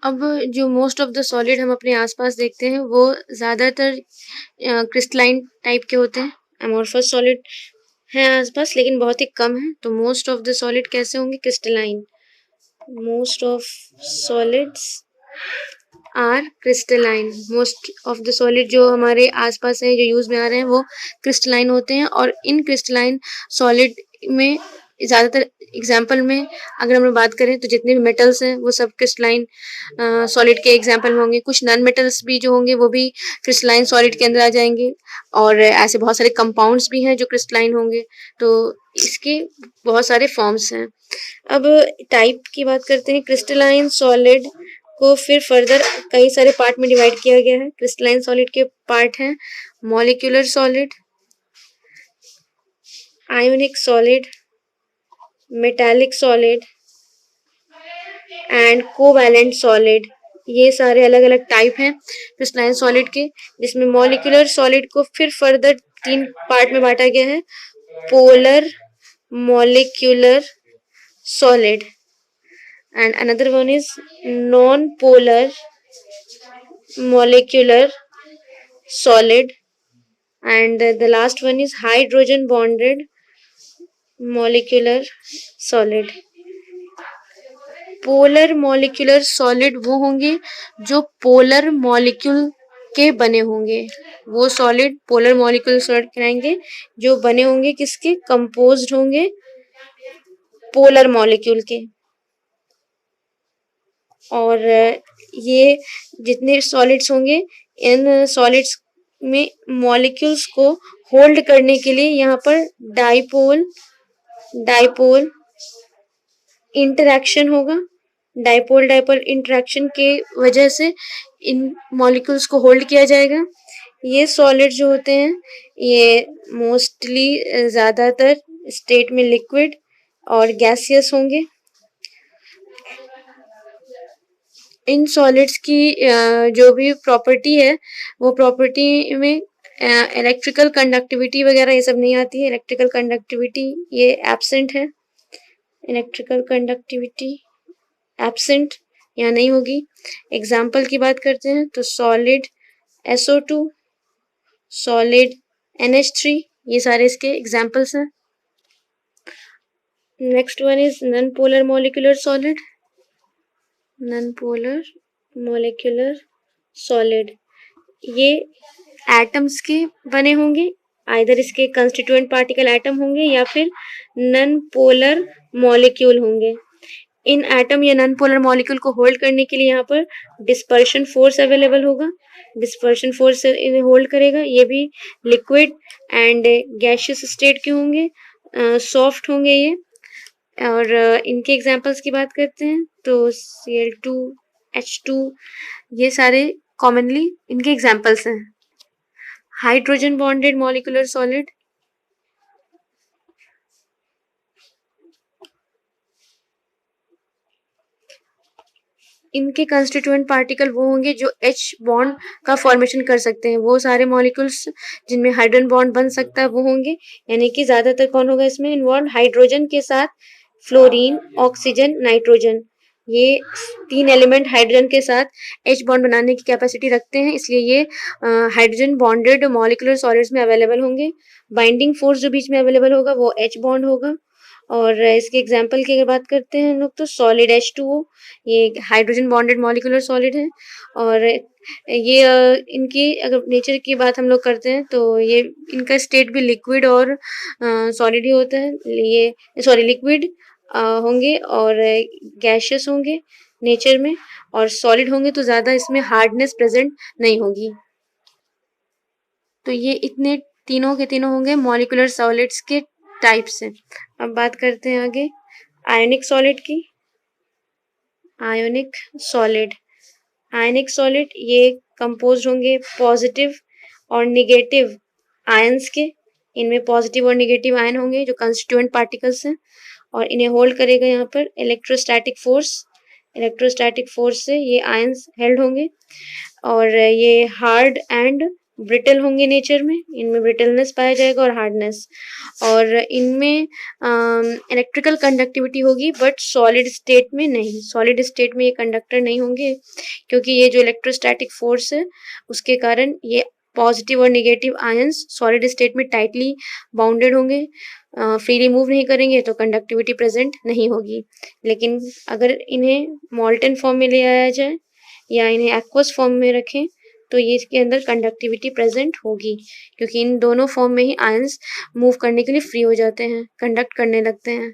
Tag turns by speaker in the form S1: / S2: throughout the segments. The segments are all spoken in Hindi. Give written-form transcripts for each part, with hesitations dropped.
S1: अब जो मोस्ट ऑफ द सॉलिड हम अपने आसपास देखते हैं वो ज़्यादातर क्रिस्टलाइन टाइप के होते हैं। अमोर्फस सॉलिड हैं आसपास लेकिन बहुत ही कम है। तो मोस्ट ऑफ द सॉलिड कैसे होंगे? Crystalline. Most of solids are crystalline. Most of the solid जो हमारे आसपास है, जो यूज में आ रहे हैं, वो क्रिस्टलाइन होते हैं। और इन क्रिस्टलाइन सॉलिड में ज़्यादातर एग्जाम्पल में अगर हम लोग बात करें तो जितने भी मेटल्स हैं वो सब क्रिस्टलाइन सॉलिड के एग्जाम्पल में होंगे। कुछ नॉन मेटल्स भी जो होंगे वो भी क्रिस्टलाइन सॉलिड के अंदर आ जाएंगे। और ऐसे बहुत सारे कंपाउंड्स भी हैं जो क्रिस्टलाइन होंगे। तो इसके बहुत सारे फॉर्म्स हैं। अब टाइप की बात करते हैं। क्रिस्टलाइन सॉलिड को फिर फर्दर कई सारे पार्ट में डिवाइड किया गया है। क्रिस्टलाइन सॉलिड के पार्ट हैं molecular solid, ionic solid, metallic solid and covalent solid. ये सारे अलग अलग टाइप हैं क्रिस्टलाइन सॉलिड के, जिसमें मॉलिक्यूलर सॉलिड को फिर फर्दर 3 पार्ट में बांटा गया है। Polar molecular solid and another one is non-polar molecular solid, and the last one is hydrogen bonded molecular solid. Polar molecular solid वो होंगे जो पोलर मॉलिक्यूल के बने होंगे। वो सॉलिड पोलर मॉलिक्यूलर सॉलिड कहलाएंगे जो बने होंगे किसके? कंपोज्ड होंगे पोलर मॉलिक्यूल के। और ये जितने सॉलिड्स होंगे, इन सॉलिड्स में मॉलिक्यूल्स को होल्ड करने के लिए यहाँ पर डाइपोल इंटरैक्शन होगा। डाइपोल इंटरैक्शन के वजह से इन मॉलिक्यूल्स को होल्ड किया जाएगा। ये सॉलिड जो होते हैं ये मोस्टली ज़्यादातर स्टेट में लिक्विड और गैसियस होंगे। इन सॉलिड्स की जो भी प्रॉपर्टी है वो प्रॉपर्टी में इलेक्ट्रिकल कंडक्टिविटी वगैरह ये सब नहीं आती है। इलेक्ट्रिकल कंडक्टिविटी ये एब्सेंट है। इलेक्ट्रिकल कंडक्टिविटी एब्सेंट यहाँ नहीं होगी। एग्जाम्पल की बात करते हैं तो सॉलिड SO2, सॉलिड NH3, ये सारे इसके एग्जाम्पल्स हैं। Next one is non polar molecular solid. Non polar molecular solid ये एटम्स के बने होंगे। आइदर इसके कंस्टिट्यूएंट पार्टिकल एटम होंगे या फिर नॉन पोलर मॉलिक्यूल होंगे। इन एटम या नॉन पोलर मॉलिक्यूल को होल्ड करने के लिए यहाँ पर डिस्पर्शन फोर्स अवेलेबल होगा। डिस्पर्शन फोर्स इन्हें होल्ड करेगा। ये भी लिक्विड एंड गैशियस स्टेट के होंगे, सॉफ्ट होंगे ये। और इनके एग्जांपल्स की बात करते हैं तो Cl2, H2 ये सारे कॉमनली इनके एग्जांपल्स हैं। हाइड्रोजन बॉन्डेड मॉलिक्यूलर सॉलिड, इनके कंस्टिट्यूएंट पार्टिकल वो होंगे जो H बॉन्ड का फॉर्मेशन कर सकते हैं। वो सारे मॉलिक्यूल्स जिनमें हाइड्रोजन बॉन्ड बन सकता है वो होंगे। यानी कि ज्यादातर कौन होगा इसमें इन्वॉल्व? हाइड्रोजन के साथ फ्लोरीन, ऑक्सीजन, नाइट्रोजन। ये 3 एलिमेंट हाइड्रोजन के साथ H बॉन्ड बनाने की कैपेसिटी रखते हैं, इसलिए ये हाइड्रोजन बॉन्डेड मॉलिक्यूलर सॉलिड्स में अवेलेबल होंगे। बाइंडिंग फोर्स जो बीच में अवेलेबल होगा वो H बॉन्ड होगा। और इसके एग्जाम्पल की अगर बात करते हैं हम लोग तो सॉलिड H2O, ये हाइड्रोजन बॉन्डेड मॉलिक्यूलर सॉलिड है। और ये इनकी अगर नेचर की बात हम लोग करते हैं तो ये इनका स्टेट भी लिक्विड और सॉलिड ही होता है। ये सॉरी लिक्विड होंगे और गैशियस होंगे नेचर में, और सॉलिड होंगे तो ज़्यादा इसमें हार्डनेस प्रेजेंट नहीं होगी। तो ये इतने तीनों के तीनों होंगे मॉलिक्यूलर सॉलिड्स के टाइप्स हैं। अब बात करते हैं आगे आयोनिक सॉलिड की। आयोनिक सॉलिड, आयनिक सॉलिड ये कंपोज होंगे पॉजिटिव और निगेटिव आयंस के। इनमें पॉजिटिव और निगेटिव आयन होंगे जो कंस्टिट्यूएंट पार्टिकल्स हैं, और इन्हें होल्ड करेगा यहाँ पर इलेक्ट्रोस्टैटिक फोर्स। इलेक्ट्रोस्टैटिक फोर्स से ये आयंस हेल्ड होंगे। और ये हार्ड एंड ब्रिटल होंगे नेचर में, इनमें ब्रिटलनेस पाया जाएगा और हार्डनेस, और इनमें इलेक्ट्रिकल कंडक्टिविटी होगी बट सॉलिड स्टेट में नहीं। सॉलिड स्टेट में ये कंडक्टर नहीं होंगे क्योंकि ये जो इलेक्ट्रोस्टैटिक फोर्स है उसके कारण ये पॉजिटिव और नेगेटिव आयंस सॉलिड स्टेट में टाइटली बाउंडेड होंगे, फ्रीली मूव नहीं करेंगे तो कंडक्टिविटी प्रेजेंट नहीं होगी। लेकिन अगर इन्हें मॉल्टन फॉर्म में ले आया जाए या इन्हें एक्वस फॉर्म में रखें तो ये इसके अंदर कंडक्टिविटी प्रेजेंट होगी, क्योंकि इन दोनों फॉर्म में ही आयंस मूव करने के लिए फ्री हो जाते हैं, कंडक्ट करने लगते हैं।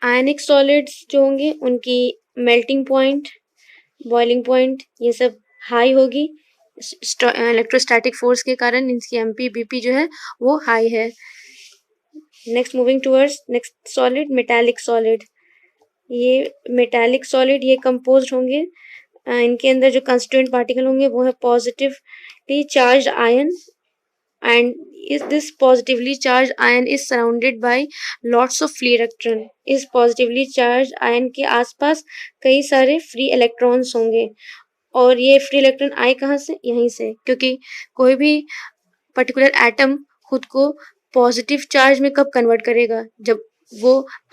S1: आयनिक सॉलिड्स जो होंगे उनकी मेल्टिंग पॉइंट, बॉइलिंग पॉइंट ये सब हाई होगी, इलेक्ट्रोस्टैटिक फोर्स के कारण इनकी एमपी बीपी जो है वो हाई है। Next moving towards next solid, metallic solid. ये मेटालिक सॉलिड ये कंपोज्ड होंगे, इनके अंदर जो कंस्टिट्यूएंट पार्टिकल होंगे वो है positively charged ion, and is this positively charged ion is surrounded by lots of free electron। इस positively charged ion के आसपास कई सारे free electrons होंगे, और ये free electron आए कहाँ से? यहीं से, क्योंकि कोई भी पर्टिकुलर एटम खुद को पॉजिटिव चार्ज में कब कन्वर्ट करेगा? जब वो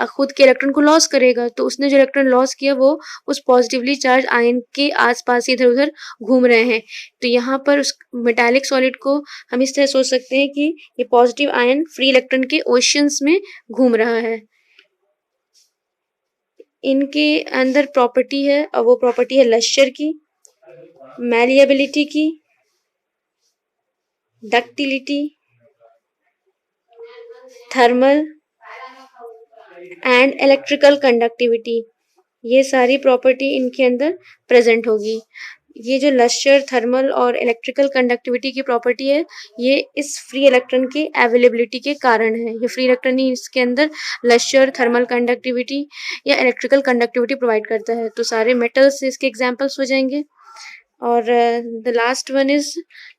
S1: खुद के इलेक्ट्रॉन को लॉस करेगा, तो उसने जो इलेक्ट्रॉन लॉस किया वो उस पॉजिटिवली चार्ज आयन के आसपास इधर उधर घूम रहे हैं। तो यहाँ पर उस मेटालिक सॉलिड को हम इस तरह सोच सकते हैं कि ये पॉजिटिव आयन फ्री इलेक्ट्रॉन के ओशियंस में घूम रहा है। इनके अंदर प्रॉपर्टी है, और वो प्रॉपर्टी है लश्चर की, मैलिएबिलिटी की, ductility, thermal and electrical conductivity. ये सारी प्रॉपर्टी इनके अंदर प्रेजेंट होगी। ये जो लश्चर, थर्मल और इलेक्ट्रिकल कंडक्टिविटी की प्रॉपर्टी है, ये इस फ्री इलेक्ट्रॉन के अवेलेबिलिटी के कारण है। ये फ्री इलेक्ट्रॉन ही इसके अंदर लश्चर, थर्मल कंडक्टिविटी या इलेक्ट्रिकल कंडक्टिविटी प्रोवाइड करता है। तो सारे मेटल्स इसके एग्जाम्पल्स हो जाएंगे। और the last one is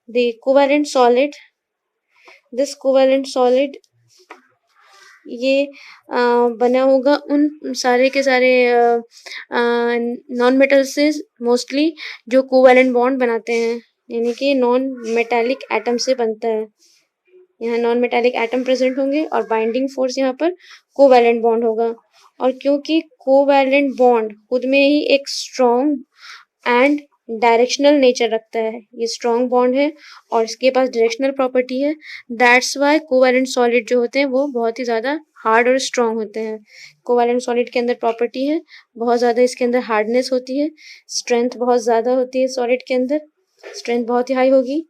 S1: the covalent solid. This covalent solid ये बना होगा उन सारे के सारे नॉन मेटल से मोस्टली जो कोवैलेंट बॉन्ड बनाते हैं, यानी कि नॉन मेटालिक एटम से बनता है। यहाँ नॉन मेटालिक एटम प्रेजेंट होंगे और बाइंडिंग फोर्स यहाँ पर कोवैलेंट बॉन्ड होगा। और क्योंकि कोवैलेंट बॉन्ड खुद में ही एक स्ट्रॉन्ग एंड डायरेक्शनल नेचर रखता है, ये स्ट्रॉन्ग बॉन्ड है और इसके पास डायरेक्शनल प्रॉपर्टी है, दैट्स वाई कोवैलेंट सॉलिड जो होते हैं वो बहुत ही ज़्यादा हार्ड और स्ट्रॉन्ग होते हैं। कोवैलेंट सॉलिड के अंदर प्रॉपर्टी है बहुत ज़्यादा, इसके अंदर हार्डनेस होती है, स्ट्रेंथ बहुत ज़्यादा होती है, सॉलिड के अंदर स्ट्रेंथ बहुत ही हाई होगी।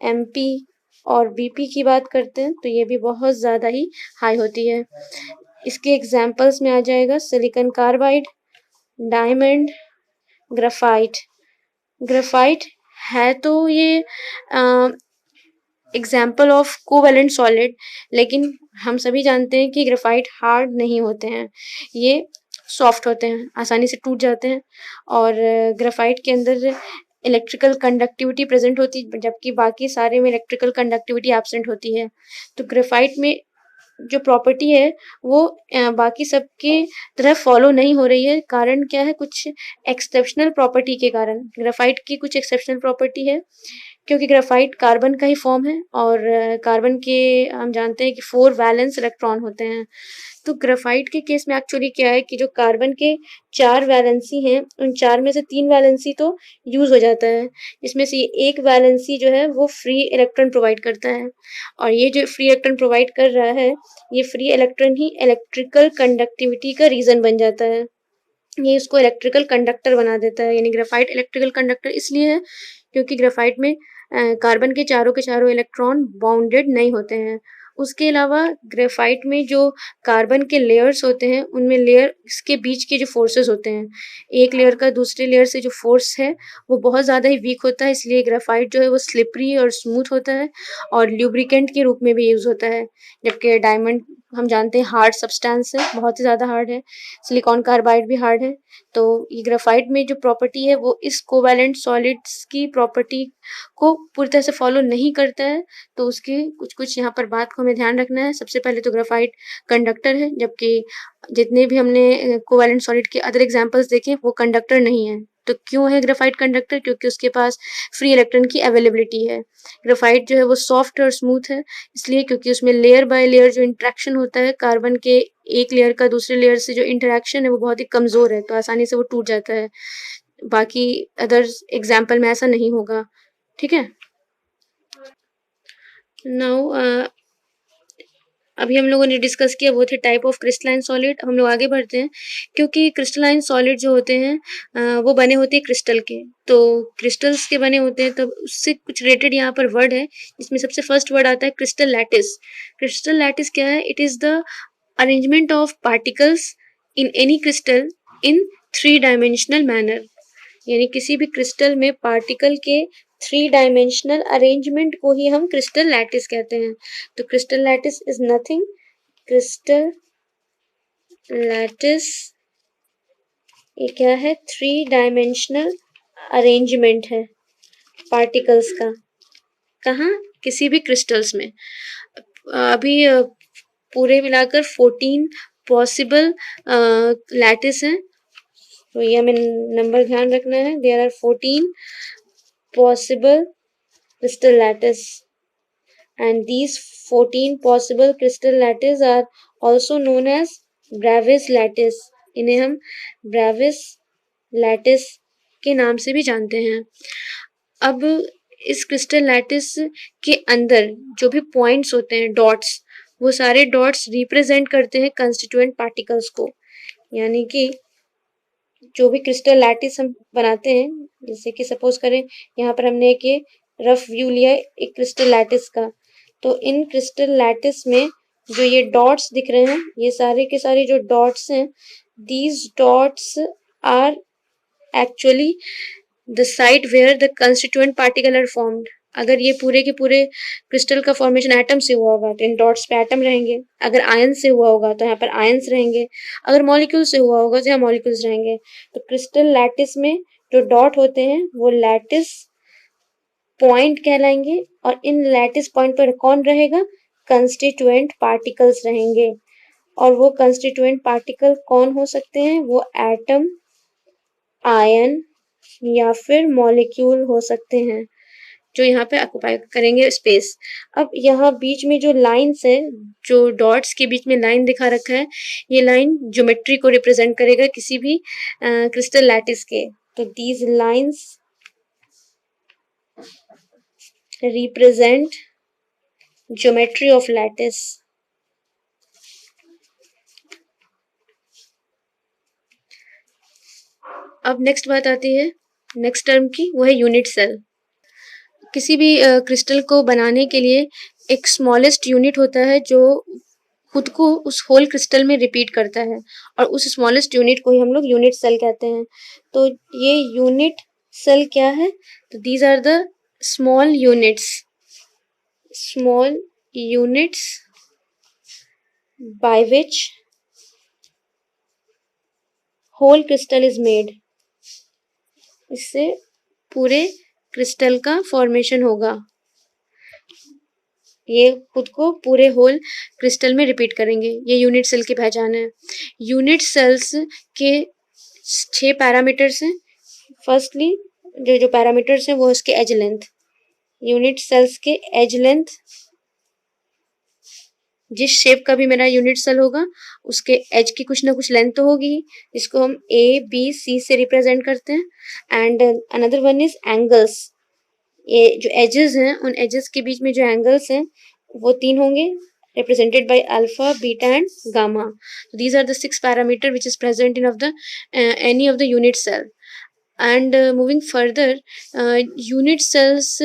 S1: एमपी और बीपी की बात करते हैं तो ये भी बहुत ज़्यादा ही हाई होती है। इसके एग्जाम्पल्स में आ जाएगा silicon carbide, diamond, graphite. Graphite है तो ये एग्जाम्पल ऑफ कोवैलेंट सॉलिड, लेकिन हम सभी जानते हैं कि ग्राफाइट हार्ड नहीं होते हैं, ये सॉफ्ट होते हैं, आसानी से टूट जाते हैं। और ग्राफाइट के अंदर इलेक्ट्रिकल कंडक्टिविटी प्रेजेंट होती है, जबकि बाकी सारे में इलेक्ट्रिकल कंडक्टिविटी एब्सेंट होती है। तो ग्राफाइट में जो प्रॉपर्टी है वो बाकी सब की तरह फॉलो नहीं हो रही है। कारण क्या है? कुछ एक्सेप्शनल प्रॉपर्टी के कारण। ग्राफाइट की कुछ एक्सेप्शनल प्रॉपर्टी है, क्योंकि ग्राफाइट कार्बन का ही फॉर्म है और कार्बन के हम जानते हैं कि 4 वैलेंस इलेक्ट्रॉन होते हैं। तो ग्राफाइट के केस में एक्चुअली क्या है कि जो कार्बन के 4 वैलेंसी हैं, उन 4 में से 3 वैलेंसी तो यूज हो जाता है, इसमें से एक वैलेंसी जो है वो फ्री इलेक्ट्रॉन प्रोवाइड करता है। और ये जो फ्री इलेक्ट्रॉन प्रोवाइड कर रहा है, ये फ्री इलेक्ट्रॉन ही इलेक्ट्रिकल कंडक्टिविटी का रीजन बन जाता है, ये इसको इलेक्ट्रिकल कंडक्टर बना देता है। यानी ग्राफाइट इलेक्ट्रिकल कंडक्टर इसलिए है क्योंकि ग्राफाइट में कार्बन के चारों इलेक्ट्रॉन बाउंडेड नहीं होते हैं। उसके अलावा ग्रेफाइट में जो कार्बन के लेयर्स होते हैं, उनमें लेयर के बीच के जो फोर्सेस होते हैं, एक लेयर का दूसरे लेयर से जो फोर्स है वो बहुत ज़्यादा ही वीक होता है, इसलिए ग्रेफाइट जो है वो स्लिपरी और स्मूथ होता है और ल्यूब्रिकेंट के रूप में भी यूज़ होता है। जबकि डायमंड हम जानते हैं हार्ड सब्सटेंस है, बहुत ही ज़्यादा हार्ड है, सिलिकॉन कार्बाइड भी हार्ड है। तो ये ग्रेफाइट में जो प्रॉपर्टी है वो इस कोवैलेंट सॉलिड्स की प्रॉपर्टी को पूरी तरह से फॉलो नहीं करता है। तो उसके कुछ यहाँ पर बात को हमें ध्यान रखना है। सबसे पहले तो ग्रेफाइट कंडक्टर है, जबकि जितने भी हमने कोवैलेंट सॉलिड के अदर एग्जांपल्स देखे वो कंडक्टर नहीं है। तो क्यों है ग्रेफाइट कंडक्टर? क्योंकि उसके पास फ्री इलेक्ट्रॉन की अवेलेबिलिटी है। ग्रेफाइट जो है वो सॉफ्ट और स्मूथ है, इसलिए क्योंकि उसमें लेयर बाय लेयर जो इंटरेक्शन होता है, कार्बन के एक लेयर का दूसरे लेयर से जो इंटरेक्शन है वो बहुत ही कमजोर है, तो आसानी से वो टूट जाता है। बाकी अदर एग्जाम्पल में ऐसा नहीं होगा। ठीक है। नाउ अभी हम लोगों ने डिस्कस किया वो थे टाइप ऑफ क्रिस्टलाइन सॉलिड। हम लोग आगे बढ़ते हैं, क्योंकि क्रिस्टलाइन सॉलिड जो होते हैं वो बने होते हैं क्रिस्टल के, तो क्रिस्टल्स के बने होते हैं, तब उससे कुछ रिलेटेड यहाँ पर वर्ड है, जिसमें सबसे फर्स्ट वर्ड आता है क्रिस्टल लैटिस। क्रिस्टल लैटिस क्या है? It is the arrangement of particles in any crystal in 3 dimensional manner, यानी किसी भी क्रिस्टल में पार्टिकल के 3 डायमेंशनल अरेंजमेंट को ही हम क्रिस्टल लैटिस कहते हैं। तो crystal lattice is nothing, crystal lattice ये क्या है? 3 डायमेंशनल अरेंजमेंट है पार्टिकल्स का। कहाँ? किसी भी क्रिस्टल्स में। अभी पूरे मिलाकर 14 पॉसिबल लैटिस हैं, तो ये हमें नंबर ध्यान रखना है। There are 14 possible crystal lattice, and these 14 possible crystal lattice are also known as Bravais lattice। इन्हें हम Bravais lattice के नाम से भी जानते हैं। अब इस क्रिस्टल लैटिस के अंदर जो भी पॉइंट्स होते हैं, डॉट्स, वो सारे डॉट्स रिप्रेजेंट करते हैं कंस्टिट्यूएंट पार्टिकल्स को, यानी कि जो भी क्रिस्टल लैटिस हम बनाते हैं, जैसे कि सपोज करें यहाँ पर हमने एक ये रफ व्यू लिया है एक क्रिस्टल लैटिस का, तो इन क्रिस्टल लैटिस में जो ये डॉट्स दिख रहे हैं, ये सारे के सारे जो डॉट्स हैं, these dots are actually the site where the constituent particle are formed. अगर ये पूरे के पूरे क्रिस्टल का फॉर्मेशन एटम से हुआ होगा तो इन डॉट्स पे एटम रहेंगे, अगर आयन से हुआ होगा तो यहाँ पर आयंस रहेंगे, अगर मॉलिक्यूल से हुआ होगा तो यहाँ मॉलिक्यूल्स रहेंगे। तो क्रिस्टल लैटिस में जो डॉट होते हैं वो लैटिस पॉइंट कहलाएंगे, और इन लैटिस पॉइंट पर कौन रहेगा? कंस्टिट्यूएंट पार्टिकल्स रहेंगे। और वो कंस्टिट्यूएंट पार्टिकल कौन हो सकते हैं? वो एटम, आयन या फिर मॉलिक्यूल हो सकते हैं, जो यहाँ पे ऑक्युपाई करेंगे स्पेस। अब यहाँ बीच में जो लाइन्स है, जो डॉट्स के बीच में लाइन दिखा रखा है, ये लाइन ज्योमेट्री को रिप्रेजेंट करेगा किसी भी क्रिस्टल लैटिस के। तो these lines represent geometry of lattice. अब नेक्स्ट बात आती है नेक्स्ट टर्म की, वो है यूनिट सेल। किसी भी क्रिस्टल को बनाने के लिए एक स्मॉलेस्ट यूनिट होता है जो खुद को उस होल क्रिस्टल में रिपीट करता है, और उस स्मॉलेस्ट यूनिट को ही हम लोग यूनिट सेल कहते हैं। तो ये यूनिट सेल क्या है? तो these are the small units by which whole crystal is made। इससे पूरे क्रिस्टल का फॉर्मेशन होगा, ये खुद को पूरे होल क्रिस्टल में रिपीट करेंगे। ये यूनिट सेल की पहचान है। यूनिट सेल्स के 6 पैरामीटर्स हैं। फर्स्टली जो पैरामीटर्स हैं वो इसके एज लेंथ। यूनिट सेल्स के एज लेंथ, जिस शेप का भी मेरा यूनिट सेल होगा उसके एज की कुछ ना कुछ लेंथ तो होगी, जिसको हम ए बी सी से रिप्रेजेंट करते हैं। And another one is angles. ये जो एजेस हैं, उन एजेस के बीच में जो एंगल्स हैं वो 3 होंगे, represented by alpha, beta and gamma। So these are the 6 parameter which is present in of the any of the unit cell। And moving further, unit cells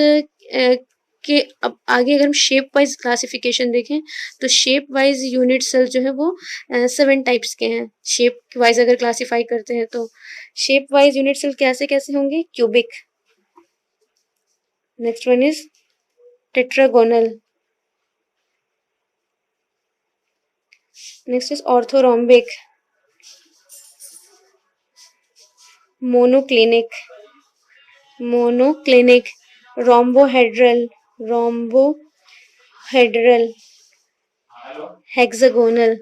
S1: के अब आगे अगर हम शेप वाइज क्लासिफिकेशन देखें तो शेप वाइज यूनिट सेल जो है वो 7 टाइप्स के हैं। शेप वाइज अगर क्लासिफाई करते हैं तो शेप वाइज यूनिट सेल कैसे कैसे होंगे? Cubic, next one is tetragonal, next is orthorhombic, monoclinic, rhombohedral, hexagonal,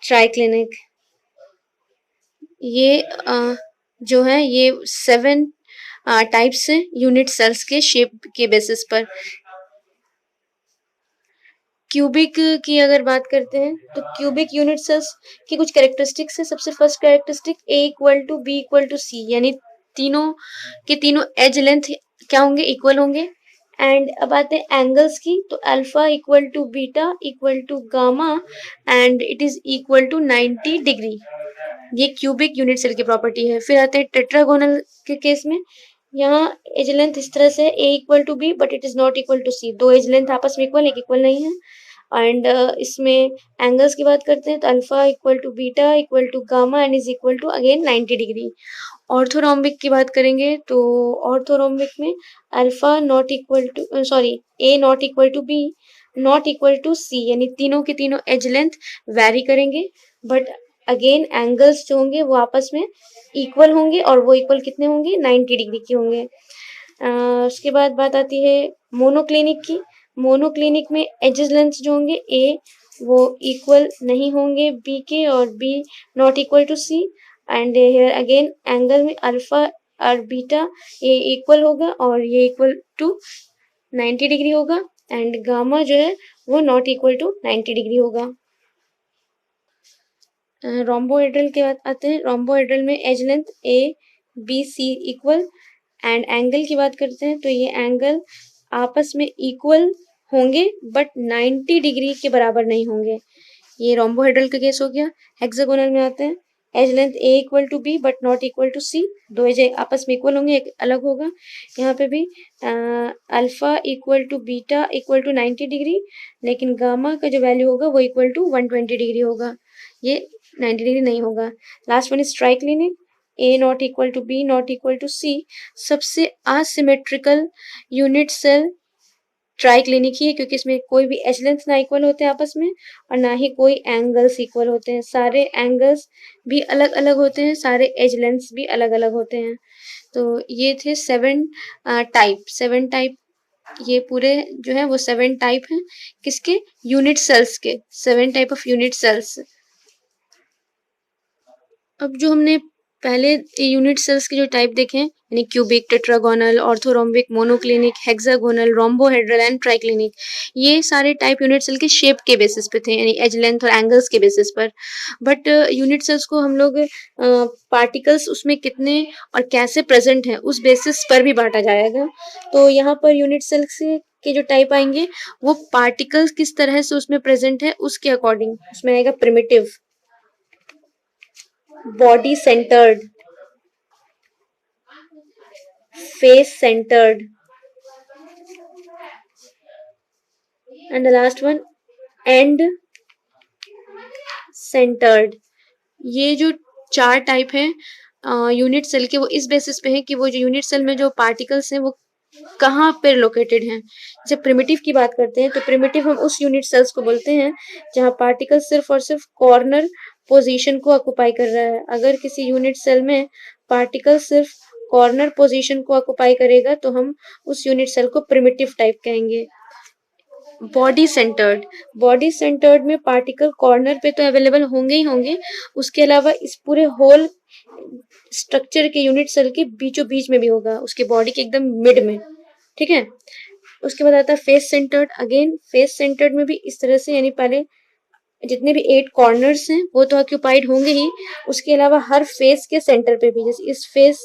S1: triclinic. ये जो है ये 7 टाइप्स हैं यूनिट सेल्स के शेप के बेसिस पर। क्यूबिक की अगर बात करते हैं तो क्यूबिक यूनिट सेल्स की कुछ कैरेक्टरिस्टिक्स है। सबसे first characteristic A equal to B equal to C, यानी तीनों के तीनों एज लेंथ क्या होंगे, इक्वल होंगे। एंड अब आते हैं एंगल्स की, तो alpha equal to beta equal to gamma and it is equal to 90 degree. ये क्यूबिक यूनिट सेल की प्रॉपर्टी है। फिर आते हैं टेट्रागोनल के केस में, यहाँ एज लेंथ इस तरह से A equal to B but it is not equal to C, दो एज लेंथ आपस में इक्वल, एक इक्वल नहीं है। एंड इसमें एंगल्स की बात करते हैं तो alpha equal to beta equal to gamma and is equal to again 90 degree. Orthorhombic की बात करेंगे तो ऑर्थोरोम्बिक में alpha not equal to sorry A not equal to B not equal to C, यानी तीनों के तीनों एज लेंथ वैरी करेंगे बट अगेन एंगल्स जो होंगे वो आपस में इक्वल होंगे और वो इक्वल कितने होंगे, 90 डिग्री के होंगे। उसके बाद बात आती है मोनोक्लिनिक की। मोनोक्लिनिक में एजेस लेंथ जो होंगे ए वो इक्वल नहीं होंगे बी के और B not equal to C. And here again angle में अल्फा और बीटा ये इक्वल होगा और ये इक्वल टू 90 डिग्री होगा एंड गामा जो है वो नॉट इक्वल टू 90 डिग्री होगा। रोम्बोहेड्रल के बाद आते हैं। रोम्बोहेड्रल में edge length A B C equal and angle की बात करते हैं तो ये एंगल आपस में इक्वल होंगे बट 90 डिग्री के बराबर नहीं होंगे। ये रोम्बोहेड्रल का केस हो गया। हेक्सागोनल में आते हैं, edge length a equal to B but not equal to c, दो एज आपस में इक्वल होंगे, एक अलग होगा। यहाँ पे भी alpha equal to beta equal to 90 degree, लेकिन गामा का जो वैल्यू होगा वो इक्वल टू 120 डिग्री होगा, ये 90 डिग्री नहीं होगा। Last one is triclinic, a not equal to b not equal to c. सबसे असिमेट्रिकल यूनिट सेल ट्राइक्लिनिक ही है क्योंकि इसमें कोई भी एज लेंथ ना इक्वल होते हैं आपस में और ना ही कोई एंगल्स इक्वल होते हैं। सारे एंगल्स भी अलग अलग होते हैं, सारे एज लेंथ्स भी अलग अलग होते हैं। तो ये थे 7 टाइप, ये पूरे जो है वो 7 टाइप हैं किसके, यूनिट सेल्स के, 7 टाइप ऑफ यूनिट सेल्स। अब जो हमने पहले यूनिट सेल्स के जो टाइप देखे हैं यानी cubic, tetragonal, orthorhombic, monoclinic, hexagonal, rhombohedral and triclinic, ये सारे टाइप यूनिट सेल के शेप के बेसिस पे थे यानी एज लेंथ और एंगल्स के बेसिस पर। बट यूनिट सेल्स को हम लोग पार्टिकल्स उसमें कितने और कैसे प्रेजेंट हैं उस बेसिस पर भी बांटा जाएगा। तो यहाँ पर यूनिट सेल्स के जो टाइप आएंगे वो पार्टिकल्स किस तरह से उसमें प्रेजेंट है उसके अकॉर्डिंग उसमें आएगा। Primitive, body centered, face centered, and the last one end centered। ये जो 4 टाइप हैं यूनिट सेल के वो इस बेसिस पे है कि वो जो यूनिट सेल में जो पार्टिकल्स हैं वो कहाँ पे लोकेटेड हैं। जब प्रिमिटिव की बात करते हैं तो प्रिमिटिव हम उस यूनिट सेल्स को बोलते हैं जहाँ पार्टिकल सिर्फ और सिर्फ कॉर्नर पोजीशन को ऑक्युपाई कर रहा है। अगर किसी यूनिट सेल में पार्टिकल सिर्फ कॉर्नर पोजीशन को ऑक्युपाई करेगा तो हम उस यूनिट सेल को प्रिमिटिव टाइप कहेंगे। बॉडी सेंटर्ड, बॉडी सेंटर्ड में पार्टिकल कॉर्नर पे तो अवेलेबल होंगे ही होंगे, उसके अलावा इस पूरे होल स्ट्रक्चर के यूनिट सेल के बीचों बीच में भी होगा, उसके बॉडी के एकदम मिड में, ठीक है। उसके बाद आता है face centred. Again face centred में भी इस तरह से, यानी पहले जितने भी 8 कॉर्नर्स हैं वो तो ऑक्यूपाइड होंगे ही, उसके अलावा हर फेस के सेंटर पे भी, जैसे इस फेस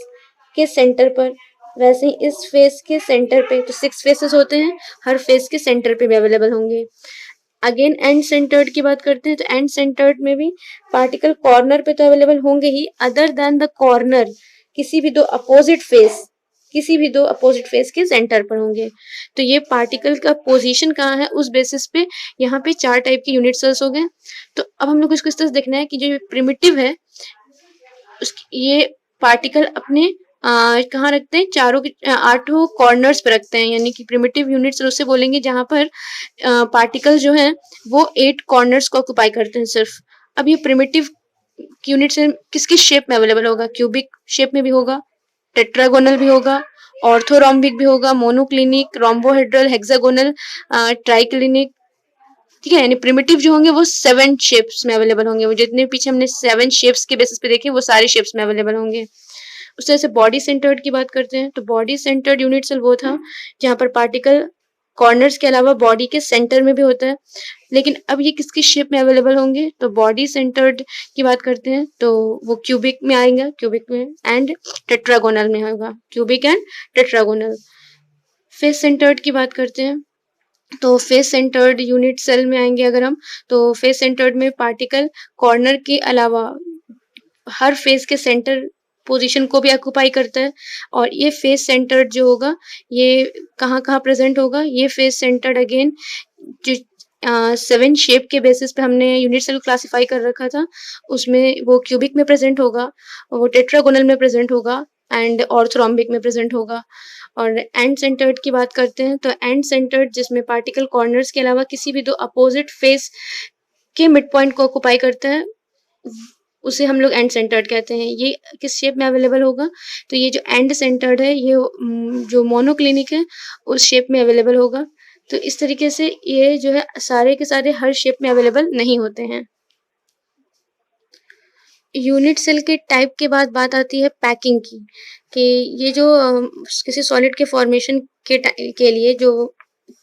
S1: के सेंटर पर वैसे ही इस फेस के सेंटर पे, तो 6 फेसेस होते हैं, हर फेस के सेंटर पे भी अवेलेबल होंगे। अगेन एंड सेंटर्ड की बात करते हैं तो एंड सेंटर्ड में भी पार्टिकल कॉर्नर पे तो अवेलेबल होंगे ही, अदर देन द कॉर्नर किसी भी दो अपोजिट फेस के सेंटर पर होंगे। तो ये पार्टिकल का पोजीशन कहाँ है उस बेसिस पे यहाँ पे 4 टाइप के यूनिट सेल्स हो गए। तो अब हम लोग इसको इस तरह से देखना है कि जो प्रिमिटिव है ये पार्टिकल अपने कहाँ रखते हैं, 8 कॉर्नर्स पे रखते हैं, यानी कि प्रिमिटिव यूनिट सेल उससे बोलेंगे जहां पर पार्टिकल जो है वो 8 कॉर्नर्स को ऑक्युपाई करते हैं सिर्फ। अब ये प्रिमिटिव यूनिट सेल किसकी शेप में अवेलेबल होगा, क्यूबिक शेप में भी होगा, टेट्रागोनल भी होगा, ऑर्थोरोम्बिक भी होगा, मोनोक्लिनिक, रोम्बोहेड्रल, हेक्सागोनल, ट्राइक्लिनिक, ठीक है। यानी प्रिमिटिव जो होंगे वो 7 शेप्स में अवेलेबल होंगे, वो जितने पीछे हमने 7 शेप्स के बेसिस पे देखे वो सारे शेप्स में अवेलेबल होंगे। उस तरह से बॉडी सेंटर्ड की बात करते हैं तो बॉडी सेंटर्ड यूनिट सेल वो था जहाँ पर पार्टिकल कॉर्नर्स के अलावा बॉडी के सेंटर में भी होता है। लेकिन अब ये किसकी शेप में अवेलेबल होंगे, तो बॉडी सेंटर्ड की बात करते हैं तो वो क्यूबिक में आएंगे, क्यूबिक में एंड टेट्रागोनल में होगा, cubic and tetragonal. Face centred की बात करते हैं तो फेस सेंटर्ड यूनिट सेल में आएंगे अगर हम, तो फेस सेंटर्ड में पार्टिकल कॉर्नर के अलावा हर फेस के सेंटर पोजीशन को भी ऑक्यूपाई करता है। और ये फेस सेंटर्ड जो होगा ये कहाँ कहाँ प्रेजेंट होगा, ये फेस सेंटर्ड अगेन जो 7 शेप के बेसिस पे हमने यूनिट सेल क्लासिफाई कर रखा था उसमें वो क्यूबिक में प्रेजेंट होगा, वो टेट्रागोनल में प्रेजेंट होगा एंड ऑर्थोरोम्बिक में प्रेजेंट होगा। और एंड सेंटर्ड की बात करते हैं तो एंड सेंटर्ड जिसमें पार्टिकल कॉर्नर्स के अलावा किसी भी दो अपोजिट फेस के मिड पॉइंट को ऑक्युपाई करता है उसे हम लोग एंड सेंटर्ड कहते हैं। ये किस शेप में अवेलेबल होगा, तो ये जो एंड सेंटर्ड है ये जो मोनोक्लिनिक है उस शेप में अवेलेबल होगा। तो इस तरीके से ये जो है सारे के सारे हर शेप में अवेलेबल नहीं होते हैं। यूनिट सेल के टाइप के बाद बात आती है पैकिंग की, कि ये जो किसी सॉलिड के फॉर्मेशन के लिए जो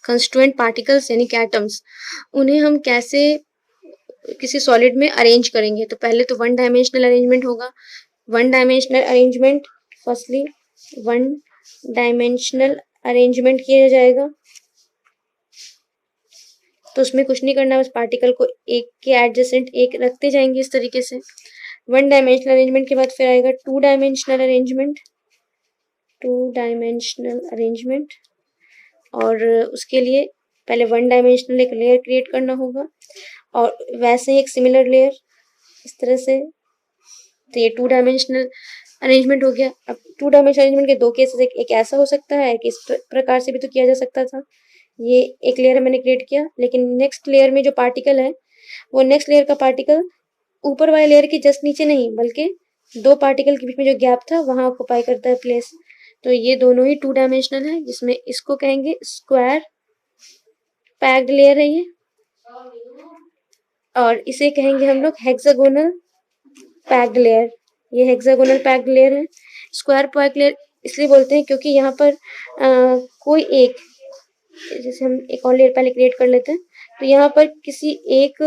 S1: कंस्टिट्यूएंट पार्टिकल्स यानी कि एटम्स, उन्हें हम कैसे किसी सॉलिड में अरेंज करेंगे। तो पहले तो वन डायमेंशनल अरेंजमेंट होगा। One dimensional arrangement, firstly one dimensional arrangement किया जाएगा। तो उसमें कुछ नहीं करना, बस पार्टिकल को एक के एडजेसेंट एक रखते जाएंगे इस तरीके से। वन डायमेंशनल अरेंजमेंट के बाद फिर आएगा two dimensional arrangement, two dimensional arrangement. और उसके लिए पहले वन डायमेंशनल एक लेयर क्रिएट करना होगा और वैसे ही एक सिमिलर लेयर इस तरह से। तो ये टू डायमेंशनल अरेंजमेंट हो गया। अब टू डायमेंशनल अरेंजमेंट के दो केसेस, एक ऐसा हो सकता है कि इस प्रकार से भी तो किया जा सकता था। ये एक लेयर मैंने क्रिएट किया, लेकिन नेक्स्ट लेयर में जो पार्टिकल है वो नेक्स्ट लेयर का पार्टिकल ऊपर वाले लेयर के जस्ट नीचे नहीं बल्कि दो पार्टिकल के बीच में जो गैप था वहां ऑक्युपाई करता है प्लेस। तो ये दोनों ही टू डायमेंशनल है, जिसमें इसको कहेंगे स्क्वायर पैक्ड लेयर है ये, और इसे कहेंगे हम लोग हेक्सागोनल पैक्ड लेयर। ये हेक्सागोनल पैक्ड लेयर है। स्क्वायर पैक्ड लेयर इसलिए बोलते हैं क्योंकि यहाँ पर कोई एक, जैसे हम एक और लेयर पहले क्रिएट कर लेते हैं, तो यहाँ पर किसी एक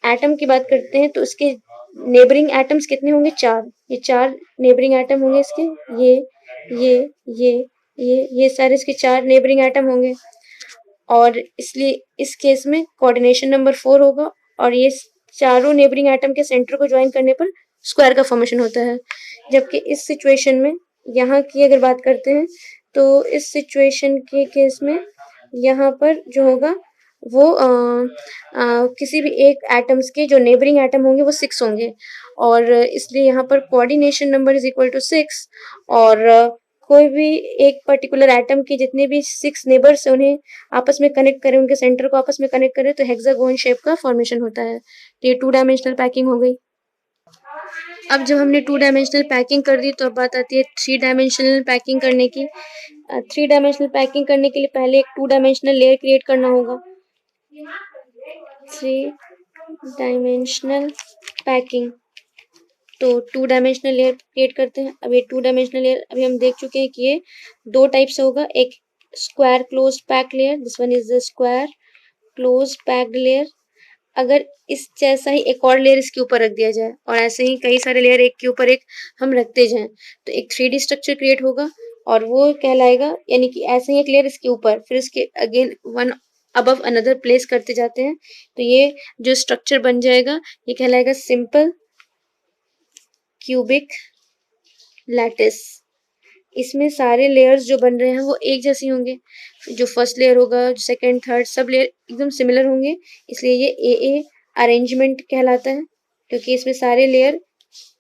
S1: एटम की बात करते हैं तो उसके नेबरिंग एटम्स कितने होंगे, चार। ये चार नेबरिंग एटम होंगे इसके, ये ये सारे इसके चार नेबरिंग एटम होंगे। और इसलिए इस केस में कोऑर्डिनेशन नंबर 4 होगा और ये चारों नेबरिंग एटम के सेंटर को ज्वाइन करने पर स्क्वायर का फॉर्मेशन होता है। जबकि इस सिचुएशन में यहाँ की अगर बात करते हैं तो इस सिचुएशन के केस में यहाँ पर जो होगा वो किसी भी एक एटम्स के जो नेबरिंग एटम होंगे वो 6 होंगे, और इसलिए यहाँ पर coordination number is equal to 6। और कोई भी एक पर्टिकुलर एटम के जितने भी 6 नेबर्स है उन्हें आपस में कनेक्ट करें, उनके सेंटर को आपस में कनेक्ट करें तो हेक्सागोन शेप का फॉर्मेशन होता है। तो ये टू डायमेंशनल पैकिंग हो गई। अब जब हमने टू डायमेंशनल पैकिंग कर दी तो अब बात आती है थ्री डायमेंशनल पैकिंग करने की। थ्री डायमेंशनल पैकिंग करने के लिए पहले एक टू डायमेंशनल लेयर क्रिएट करना होगा। थ्री डायमेंशनल पैकिंग, तो टू डायमेंशनल लेयर क्रिएट करते हैं। अब ये टू डायमेंशनल लेयर अभी हम देख चुके हैं कि ये दो टाइप से होगा, एक square close packed layer, this one is the square close packed layer. अगर इस जैसा ही एक और लेयर इसके ऊपर रख दिया जाए और ऐसे ही कई सारे लेयर एक के ऊपर एक हम रखते जाएं तो एक 3D स्ट्रक्चर क्रिएट होगा और वो कहलाएगा, यानी कि ऐसे ही एक लेयर इसके ऊपर फिर इसके again one above another place करते जाते हैं तो ये जो स्ट्रक्चर बन जाएगा ये कहलाएगा सिंपल क्यूबिक लैटिस। इसमें सारे लेयर्स जो बन रहे हैं वो एक जैसे होंगे, जो फर्स्ट लेयर होगा, जो सेकंड थर्ड सब लेयर एकदम सिमिलर होंगे, इसलिए ये ए अरेंजमेंट कहलाता है क्योंकि इसमें सारे लेयर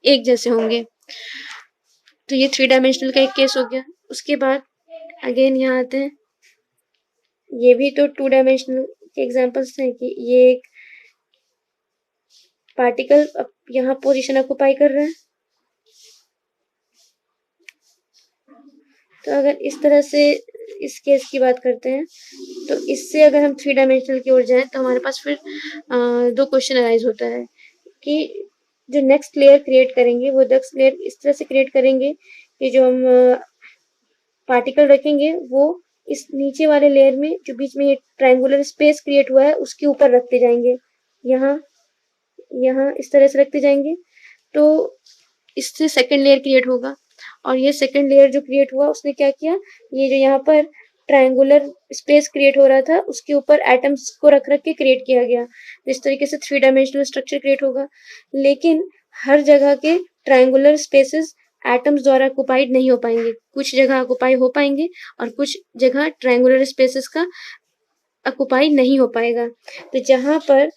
S1: एक जैसे होंगे। तो ये थ्री डायमेंशनल का एक केस हो गया। उसके बाद अगेन यहाँ आते हैं, ये भी तो टू डायमेंशनल के एग्जांपल्स हैं कि ये एक पार्टिकल यहाँ पोजीशन ऑक्युपाई कर रहा है। तो अगर इस तरह से इस केस की बात करते हैं तो इससे अगर हम थ्री डायमेंशनल की ओर जाएं तो हमारे पास फिर दो क्वेश्चन अराइज होता है कि जो नेक्स्ट लेयर क्रिएट करेंगे वो नेक्स्ट लेयर इस तरह से क्रिएट करेंगे ये जो हम पार्टिकल रखेंगे वो इस नीचे वाले लेयर में जो बीच में ये ट्रायंगुलर स्पेस क्रिएट हुआ है उसके ऊपर रखते जाएंगे। यहाँ यहाँ इस तरह से रखते जाएंगे तो इससे सेकंड लेयर क्रिएट होगा। और ये सेकंड लेयर जो क्रिएट हुआ उसने क्या किया, ये जो यहाँ पर ट्रायंगुलर स्पेस क्रिएट हो रहा था उसके ऊपर एटम्स को रख रख के क्रिएट किया गया। इस तरीके से 3 डायमेंशनल स्ट्रक्चर क्रिएट होगा। लेकिन हर जगह के ट्रायंगुलर स्पेसेस एटम्स द्वारा ऑक्युपाइड नहीं हो पाएंगे। कुछ जगह ऑक्युपाई हो पाएंगे और कुछ जगह ट्रायंगुलर स्पेसेस का ऑक्युपाई नहीं हो पाएगा। तो जहां पर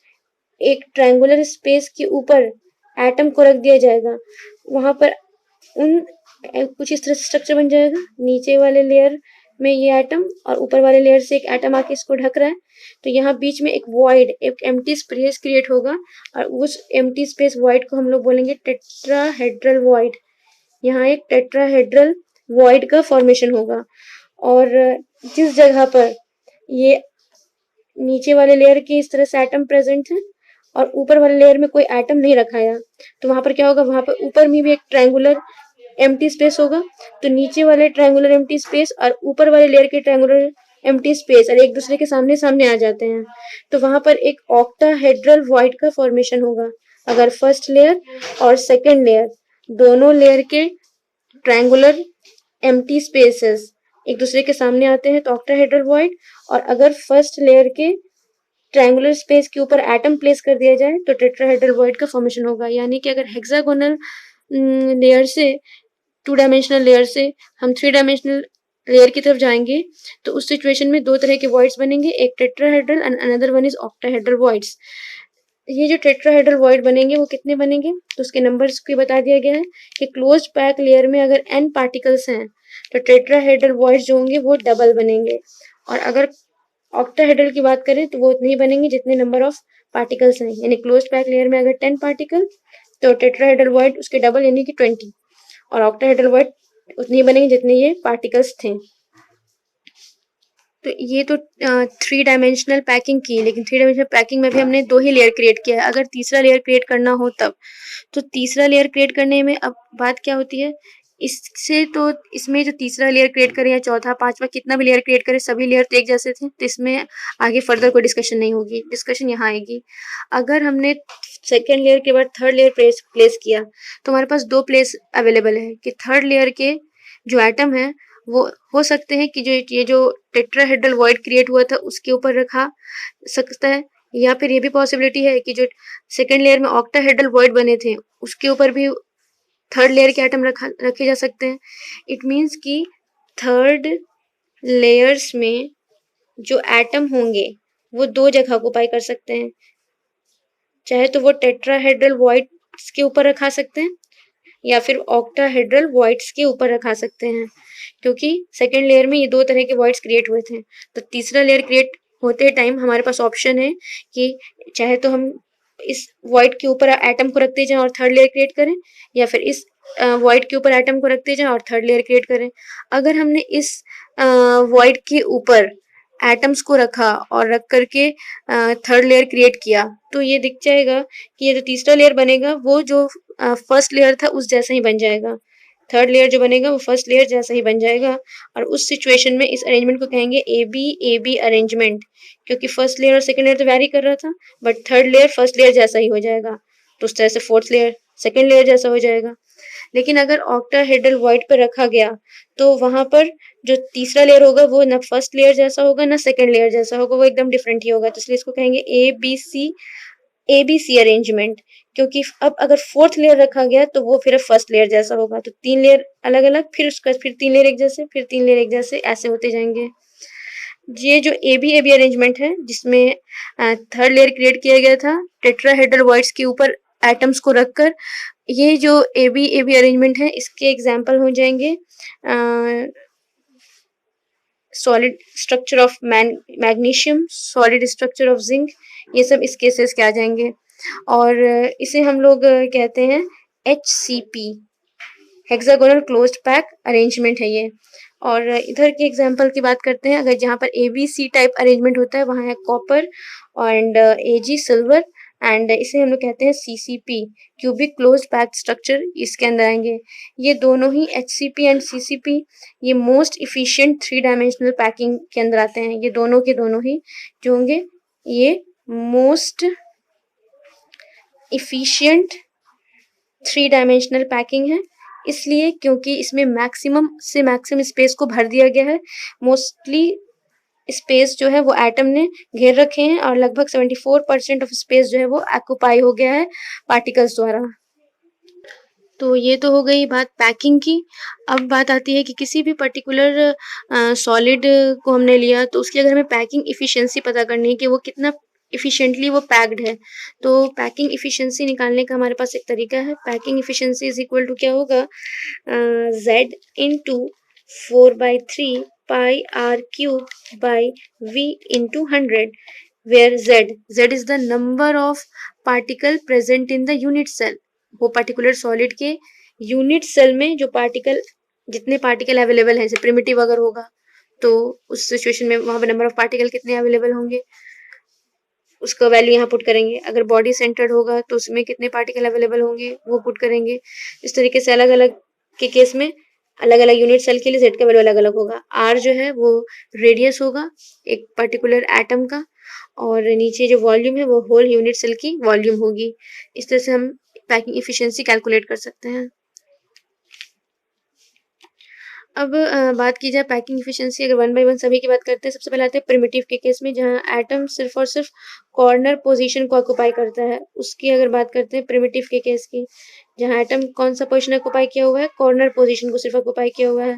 S1: एक ट्रायंगुलर स्पेस के ऊपर एटम को रख दिया जाएगा वहां पर उन कुछ इस तरह से स्ट्रक्चर बन जाएगा। नीचे वाले लेयर में ये एटम और ऊपर वाले लेयर से एक एटम आके इसको ढक रहा है। तो यहाँ बीच में एक वॉइड, एक एम्प्टी स्पेस क्रिएट होगा और उस एम्प्टी स्पेस वॉइड को हम लोग बोलेंगे टेट्राहेड्रल वॉइड। यहाँ एक टेट्राहेड्रल वॉइड का फॉर्मेशन होगा। और जिस जगह पर ये नीचे वाले लेयर के इस तरह से एटम प्रेजेंट है और ऊपर वाले लेयर में कोई एटम नहीं रखाया तो वहां पर क्या होगा, वहां पर ऊपर में भी एक ट्रायंगुलर एम्प्टी स्पेस होगा। तो नीचे वाले ट्रायंगुलर एम्प्टी स्पेस और ऊपर वाले लेयर के ट्रायंगुलर एम्प्टी स्पेस और एक दूसरे के सामने सामने आ जाते हैं। तो वहां पर एक ऑक्टाहेड्रल वॉइड का फॉर्मेशन होगा। अगर फर्स्ट लेयर और सेकेंड लेयर दोनों लेयर के ट्रायंगुलर एम्प्टी स्पेसेस एक दूसरे के सामने आते हैं तो ऑक्टाहेड्रल वॉइड। और अगर फर्स्ट लेयर के ट्रायंगुलर स्पेस के ऊपर एटम प्लेस कर दिया जाए तो टेट्राहेड्रल वॉइड का फॉर्मेशन होगा। यानी कि अगर हेक्सागोनल लेयर से 2 डायमेंशनल लेयर से हम 3 डायमेंशनल लेयर की तरफ जाएंगे तो उस सिचुएशन में दो तरह के वॉइड्स बनेंगे, एक tetrahedral and another one is octahedral voids. ये जो टेट्राहेड्रल वॉइड बनेंगे वो कितने बनेंगे तो उसके नंबर्स को बता दिया गया है कि क्लोज्ड पैक लेयर में अगर n पार्टिकल्स हैं तो टेट्राहेड्रल वॉइड्स जो होंगे वो डबल बनेंगे। और अगर ऑक्टाहेड्रल की बात करें तो वो उतने ही बनेंगे जितने नंबर ऑफ पार्टिकल्स हैं। यानी क्लोज्ड पैक लेयर में अगर 10 पार्टिकल तो टेट्राहेड्रल वॉइड उसके डबल यानी कि 20 और ऑक्टाहेड्रल वॉइड उतनी बनेंगे जितने ये पार्टिकल्स थे। तो ये तो 3 डायमेंशनल पैकिंग की, लेकिन 3 डायमेंशनल पैकिंग में भी हमने 2 ही लेयर क्रिएट किया है। अगर तीसरा लेयर क्रिएट करना हो तब तो तीसरा लेयर क्रिएट करने में अब बात क्या होती है, इससे तो इसमें जो तीसरा लेयर क्रिएट करे या चौथा पांचवा कितना भी लेयर क्रिएट करे सभी लेयर तो एक जैसे थे तो इसमें आगे फर्दर कोई डिस्कशन नहीं होगी। डिस्कशन यहाँ आएगी अगर हमने सेकेंड लेयर के बाद थर्ड लेयर प्लेस किया तो हमारे पास 2 प्लेस अवेलेबल है कि थर्ड लेयर के जो एटम है वो हो सकते हैं कि जो ये जो टेट्राहेड्रल वॉइड क्रिएट हुआ था उसके ऊपर रखा सकता है, या फिर ये भी पॉसिबिलिटी है कि जो सेकेंड लेयर में ऑक्टाहेड्रल वॉइड बने थे उसके ऊपर भी थर्ड लेयर के एटम रखे जा सकते हैं। इट मीन्स कि थर्ड लेयर्स में जो एटम होंगे वो 2 जगह ऑक्युपाई कर सकते हैं। चाहे तो वो टेट्राहेड्रल वॉइड्स के ऊपर रखा सकते हैं या फिर ऑक्टाहेड्रल वॉइड्स के ऊपर रखा सकते हैं, क्योंकि सेकेंड लेयर में ये 2 तरह के वॉइड्स क्रिएट हुए थे। तो तीसरा लेयर क्रिएट होते टाइम हमारे पास ऑप्शन है कि चाहे तो हम इस वॉइड के ऊपर एटम को रखते जाएं और थर्ड लेयर क्रिएट करें, या फिर इस वॉइड के ऊपर एटम को रखते जाएं और थर्ड लेयर क्रिएट करें। अगर हमने इस वॉइड के ऊपर एटम्स को रखा और रख करके थर्ड लेयर क्रिएट किया तो ये दिख जाएगा कि ये जो तीसरा लेयर बनेगा वो जो फर्स्ट लेयर था उस जैसा ही बन जाएगा। थर्ड लेयर जो बनेगा वो फर्स्ट लेयर जैसा ही बन जाएगा। और उस सिचुएशन में इस अरेंजमेंट को कहेंगे ए बी अरेंजमेंट, क्योंकि फर्स्ट लेयर और सेकंड लेयर तो वैरी कर रहा था but third layer first layer जैसा ही हो जाएगा। तो उस तरह से फोर्थ लेयर सेकंड लेयर जैसा हो जाएगा। लेकिन अगर ऑक्टाहेड्रल वॉइड पर रखा गया तो वहां पर जो तीसरा लेयर होगा वो ना फर्स्ट लेयर जैसा होगा ना सेकंड लेयर जैसा होगा, वो एकदम डिफरेंट ही होगा। तो इसलिए इसको कहेंगे ए बी सी अरेंजमेंट, क्योंकि अब अगर फोर्थ लेयर रखा गया तो वो फिर फर्स्ट लेयर जैसा होगा। तो 3 लेयर अलग अलग, फिर उसका फिर 3 लेयर एक जैसे, फिर 3 लेयर एक जैसे, ऐसे होते जाएंगे। ये जो ए बी अरेंजमेंट है जिसमें थर्ड लेयर क्रिएट किया गया था टेट्राहेड्रल वॉइड्स के ऊपर एटम्स को रखकर, ये जो ए बी अरेंजमेंट है इसके एग्जाम्पल हो जाएंगे solid structure of magnesium, solid structure of zinc, ये सब इस केसेस के आ जाएंगे। और इसे हम लोग कहते हैं HCP, hexagonal closed pack arrangement है ये। और इधर के एग्जाम्पल की बात करते हैं, अगर जहाँ पर ABC टाइप अरेंजमेंट होता है वहाँ है copper and AG silver and इसे हम लोग कहते हैं CCP, cubic close packed structure, इसके अंदर आएंगे। ये दोनों ही HCP एंड CCP ये मोस्ट इफिशिएंट 3 डायमेंशनल पैकिंग के अंदर आते हैं। ये दोनों के दोनों ही जो होंगे ये मोस्ट इफिशिएंट 3 डायमेंशनल पैकिंग है, इसलिए क्योंकि इसमें मैक्सिमम से मैक्सिमम स्पेस को भर दिया गया है। मोस्टली स्पेस जो है वो एटम ने घेर रखे हैं और लगभग 74% ऑफ स्पेस जो है वो ऑक्यूपाई हो गया है पार्टिकल्स द्वारा। तो ये तो हो गई बात पैकिंग की। अब बात आती है कि किसी भी पर्टिकुलर सॉलिड को हमने लिया तो उसकी अगर हमें पैकिंग इफिशिएंसी पता करनी है कि वो कितना इफिशिएंटली वो पैक्ड है, तो पैकिंग इफिशिएंसी निकालने का हमारे पास एक तरीका है। Packing efficiency is equal to क्या होगा, Z into 4/3 pi r cube by V into 100, where Z is the number of particle present in the unit cell। वो पर्टिकुलर सॉलिड के यूनिट सेल में जो पार्टिकल, जितने पार्टिकल अवेलेबल हैं, जैसे प्रिमिटिव अगर होगा तो उस सिचुएशन में वहां पर नंबर ऑफ पार्टिकल कितने अवेलेबल होंगे उसका वैल्यू यहाँ पुट करेंगे। अगर बॉडी सेंटर्ड होगा तो उसमें कितने पार्टिकल अवेलेबल होंगे वो पुट करेंगे। इस तरीके से अलग अलग के केस में अलग अलग यूनिट सेल के लिए Z का वैल्यू अलग अलग होगा। R जो है वो रेडियस होगा एक पर्टिकुलर एटम का, और नीचे जो वॉल्यूम है वो होल यूनिट सेल की वॉल्यूम होगी। इस तरह से हम पैकिंग इफिशिएंसी कैलकुलेट कर सकते हैं। अब बात की जाए पैकिंग इफिशिएंसी, अगर 1 बाय 1 सभी की बात करते हैं, सबसे पहले आते हैं प्रिमिटिव के केस में जहां एटम सिर्फ और सिर्फ कॉर्नर पोजीशन को ऑक्यूपाई करता है। उसकी अगर बात करते हैं प्रिमिटिव के केस की, जहां एटम कौन सा पोजीशन ऑक्यूपाई किया हुआ है, कॉर्नर पोजीशन को सिर्फ ऑक्यूपाई किया हुआ है।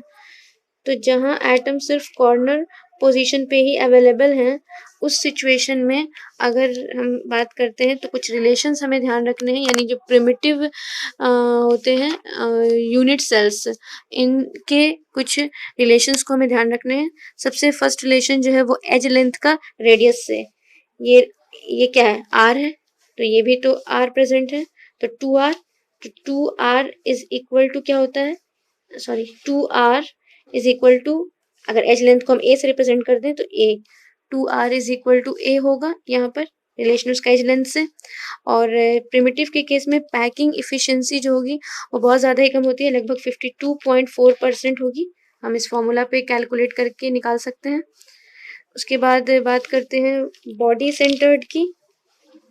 S1: तो जहां एटम सिर्फ कॉर्नर पोजीशन पे ही अवेलेबल हैं, उस सिचुएशन में अगर हम बात करते हैं तो कुछ रिलेशंस हमें ध्यान रखने हैं। यानी जो प्रिमिटिव होते हैं यूनिट सेल्स, इनके कुछ रिलेशंस को हमें ध्यान रखने हैं। सबसे फर्स्ट रिलेशन जो है वो एज लेंथ का रेडियस से। ये क्या है, आर है, तो ये भी तो आर प्रेजेंट है, तो 2r, तो 2r इज इक्वल टू क्या होता है, sorry 2r is equal to, अगर एज लेंथ को हम ए से रिप्रेजेंट कर दें तो A, 2r is equal to A होगा यहाँ पर रिलेशन उसका एज लेंथ से। और प्रिमिटिव के केस में पैकिंग इफिशिएंसी जो होगी वो बहुत ज़्यादा ही कम होती है, लगभग 52.4% होगी। हम इस फॉर्मूला पे कैलकुलेट करके निकाल सकते हैं। उसके बाद बात करते हैं बॉडी सेंटर्ड की।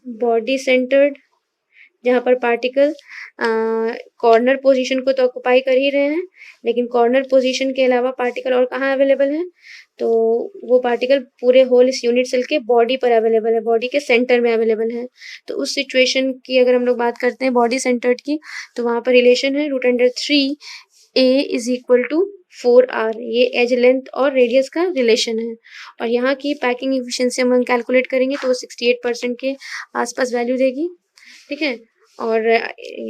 S1: बॉडी सेंटर्ड जहाँ पर पार्टिकल कॉर्नर पोजीशन को तो ऑक्यूपाई कर ही रहे हैं, लेकिन कॉर्नर पोजीशन के अलावा पार्टिकल और कहाँ अवेलेबल है, तो वो पार्टिकल पूरे होल इस यूनिट सेल के बॉडी पर अवेलेबल है, बॉडी के सेंटर में अवेलेबल है। तो उस सिचुएशन की अगर हम लोग बात करते हैं बॉडी सेंटर्ड की, तो वहाँ पर रिलेशन है √3a is equal to 4r, ये एज लेंथ और रेडियस का रिलेशन है। और यहाँ की पैकिंग इफिशिएंसी हम कैलकुलेट करेंगे तो 68% के आसपास वैल्यू देगी, ठीक है। और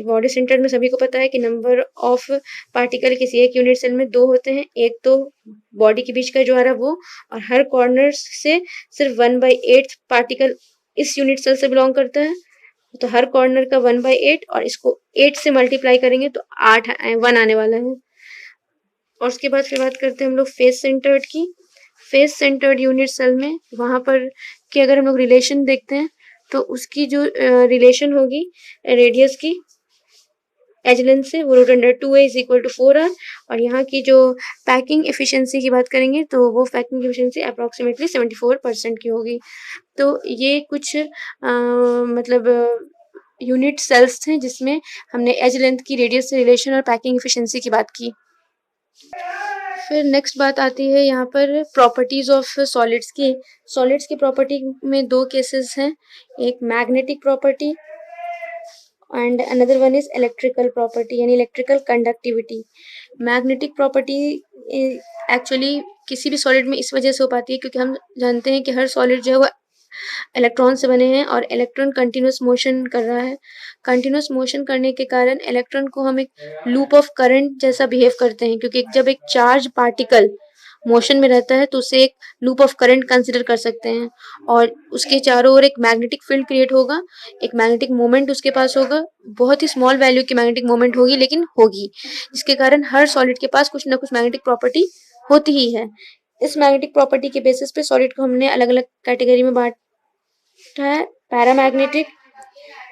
S1: बॉडी सेंटर में सभी को पता है कि नंबर ऑफ पार्टिकल किसी एक यूनिट सेल में 2 होते हैं, एक तो बॉडी के बीच का जो आ रहा है वो, और हर कॉर्नर से सिर्फ 1/8 पार्टिकल इस यूनिट सेल से बिलोंग करता है। तो हर कॉर्नर का 1/8 और इसको 8 से मल्टीप्लाई करेंगे तो 1 आने वाला है। और उसके बाद फिर बात करते हैं हम लोग फेस सेंटर्ड की। फेस सेंटर्ड यूनिट सेल में वहां पर कि अगर हम लोग रिलेशन देखते हैं तो उसकी जो रिलेशन होगी रेडियस की एज लेंथ से, वो √2a is equal to 4r। और यहाँ की जो पैकिंग एफिशिएंसी की बात करेंगे तो वो पैकिंग एफिशिएंसी अप्रोक्सीमेटली 74% की होगी। तो ये कुछ मतलब यूनिट सेल्स थे जिसमें हमने एज लेंथ की, रेडियस से रिलेशन और पैकिंग एफिशिएंसी की बात की। फिर नेक्स्ट बात आती है यहाँ पर प्रॉपर्टीज ऑफ सॉलिड्स की। सॉलिड्स की प्रॉपर्टी में 2 केसेस हैं, एक magnetic property and another one is electrical property, यानी electrical conductivity. Magnetic property actually किसी भी सॉलिड में इस वजह से हो पाती है क्योंकि हम जानते हैं कि हर सॉलिड जो है वो इलेक्ट्रॉन से बने हैं और इलेक्ट्रॉन कंटिन्यूस मोशन कर रहा है। कंटिन्यूस मोशन करने के कारण इलेक्ट्रॉन को हम एक लूप ऑफ करंट जैसा बिहेव करते हैं, क्योंकि जब एक चार्ज पार्टिकल मोशन में रहता है तो उसे एक लूप ऑफ करंट कंसिडर कर सकते हैं, और उसके चारों ओर एक मैग्नेटिक फील्ड क्रिएट होगा, एक मैग्नेटिक मोमेंट उसके पास होगा, बहुत ही स्मॉल वैल्यू की मैग्नेटिक मोमेंट होगी लेकिन होगी, जिसके कारण हर सॉलिड के पास कुछ ना कुछ मैग्नेटिक प्रॉपर्टी होती ही है। इस मैग्नेटिक प्रॉपर्टी के बेसिस पे सॉलिड को हमने अलग अलग कैटेगरी में बांटा है, paramagnetic,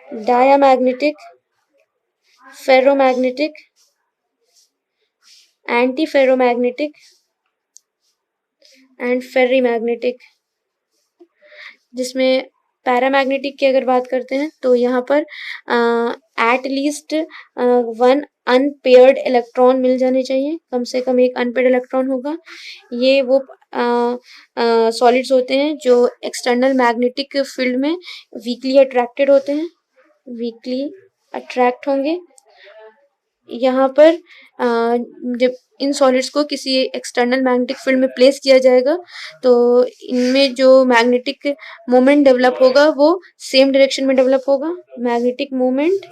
S1: diamagnetic, ferromagnetic, anti ferromagnetic and ferrimagnetic. जिसमें पैरामैग्नेटिक की अगर बात करते हैं तो यहाँ पर at least one unpaired electron मिल जाने चाहिए, कम से कम एक अनपेयर्ड इलेक्ट्रॉन होगा। ये वो सॉलिड्स होते हैं जो एक्सटर्नल मैग्नेटिक फील्ड में वीकली अट्रैक्टेड होते हैं, वीकली अट्रैक्ट होंगे। यहाँ पर जब इन सॉलिड्स को किसी एक्सटर्नल मैग्नेटिक फील्ड में प्लेस किया जाएगा तो इनमें जो मैग्नेटिक मोमेंट डेवलप होगा वो सेम डायरेक्शन में डेवलप होगा। मैग्नेटिक मोमेंट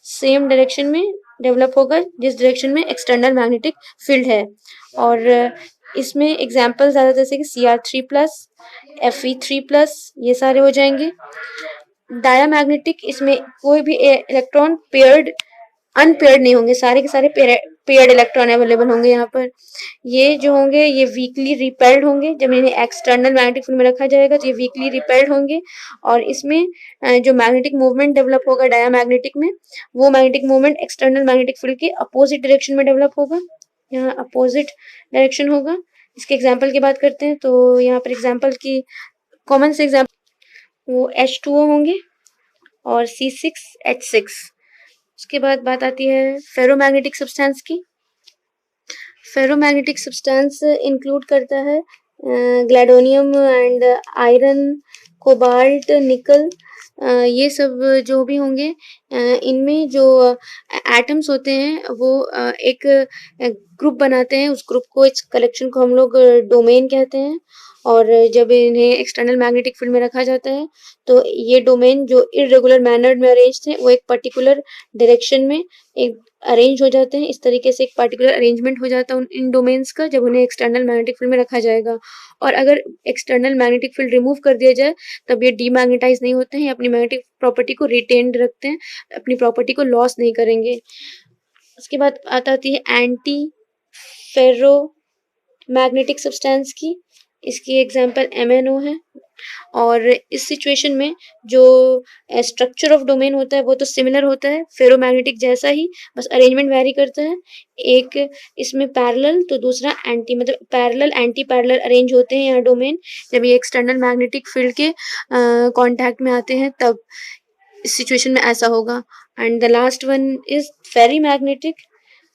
S1: सेम डायरेक्शन में डेवलप होगा जिस डायरेक्शन में एक्सटर्नल मैग्नेटिक फील्ड है। और इसमें एग्जाम्पल ज़्यादा जैसे कि Cr3+, Fe3+, ये सारे हो जाएंगे। डायामैग्नेटिक, इसमें कोई भी इलेक्ट्रॉन पेयर्ड अनपेयर्ड नहीं होंगे, सारे के सारे पेयर्ड इलेक्ट्रॉन अवेलेबल होंगे यहाँ पर। ये जो होंगे ये वीकली रिपेल्ड होंगे, जब इन्हें एक्सटर्नल मैग्नेटिक फील्ड में रखा जाएगा तो ये वीकली रिपेल्ड होंगे। और इसमें जो मैग्नेटिक मूवमेंट डेवलप होगा डायामैग्नेटिक में, वो magnetic movement external magnetic field के अपोजिट डायरेक्शन में डेवलप होगा, यहाँ अपोजिट डायरेक्शन होगा। इसके एग्जाम्पल की बात करते हैं तो यहाँ पर एग्जाम्पल की कॉमन से एग्जाम्पल वो H2O होंगे और C6H6। उसके बाद बात आती है फेरोमैग्नेटिक सब्सटेंस की। फेरोमैग्नेटिक सब्सटेंस इंक्लूड करता है ग्लैडोनियम एंड आयरन, कोबाल्ट, निकल, ये सब जो भी होंगे। इनमें जो एटम्स होते हैं वो एक ग्रुप बनाते हैं, उस ग्रुप को, इस कलेक्शन को हम लोग डोमेन कहते हैं। और जब इन्हें एक्सटर्नल मैग्नेटिक फील्ड में रखा जाता है तो ये डोमेन जो इरेगुलर मैनर में अरेंज थे वो एक पर्टिकुलर डायरेक्शन में एक अरेंज हो जाते हैं। इस तरीके से एक पर्टिकुलर अरेंजमेंट हो जाता है इन डोमेन्स का जब उन्हें एक्सटर्नल मैग्नेटिक फील्ड में रखा जाएगा। और अगर एक्सटर्नल मैग्नेटिक फील्ड रिमूव कर दिया जाए तब ये डीमैग्नेटाइज नहीं होते हैं, अपनी मैग्नेटिक प्रॉपर्टी को रिटेन्ड रखते हैं, अपनी प्रॉपर्टी को लॉस नहीं करेंगे। उसके बाद आती है एंटी फेरो मैग्नेटिक सब्सटेंस की। इसकी एग्जाम्पल MnO है। और इस सिचुएशन में जो स्ट्रक्चर ऑफ डोमेन होता है वो तो सिमिलर होता है फेरोमैग्नेटिक जैसा ही, बस अरेंजमेंट वेरी करता है। एक इसमें पैरेलल तो दूसरा एंटी, मतलब पैरेलल एंटी पैरेलल अरेंज होते हैं यहाँ डोमेन जब ये एक्सटर्नल मैग्नेटिक फील्ड के कांटेक्ट में आते हैं, तब इस सिचुएशन में ऐसा होगा। And the last one is ferrimagnetic.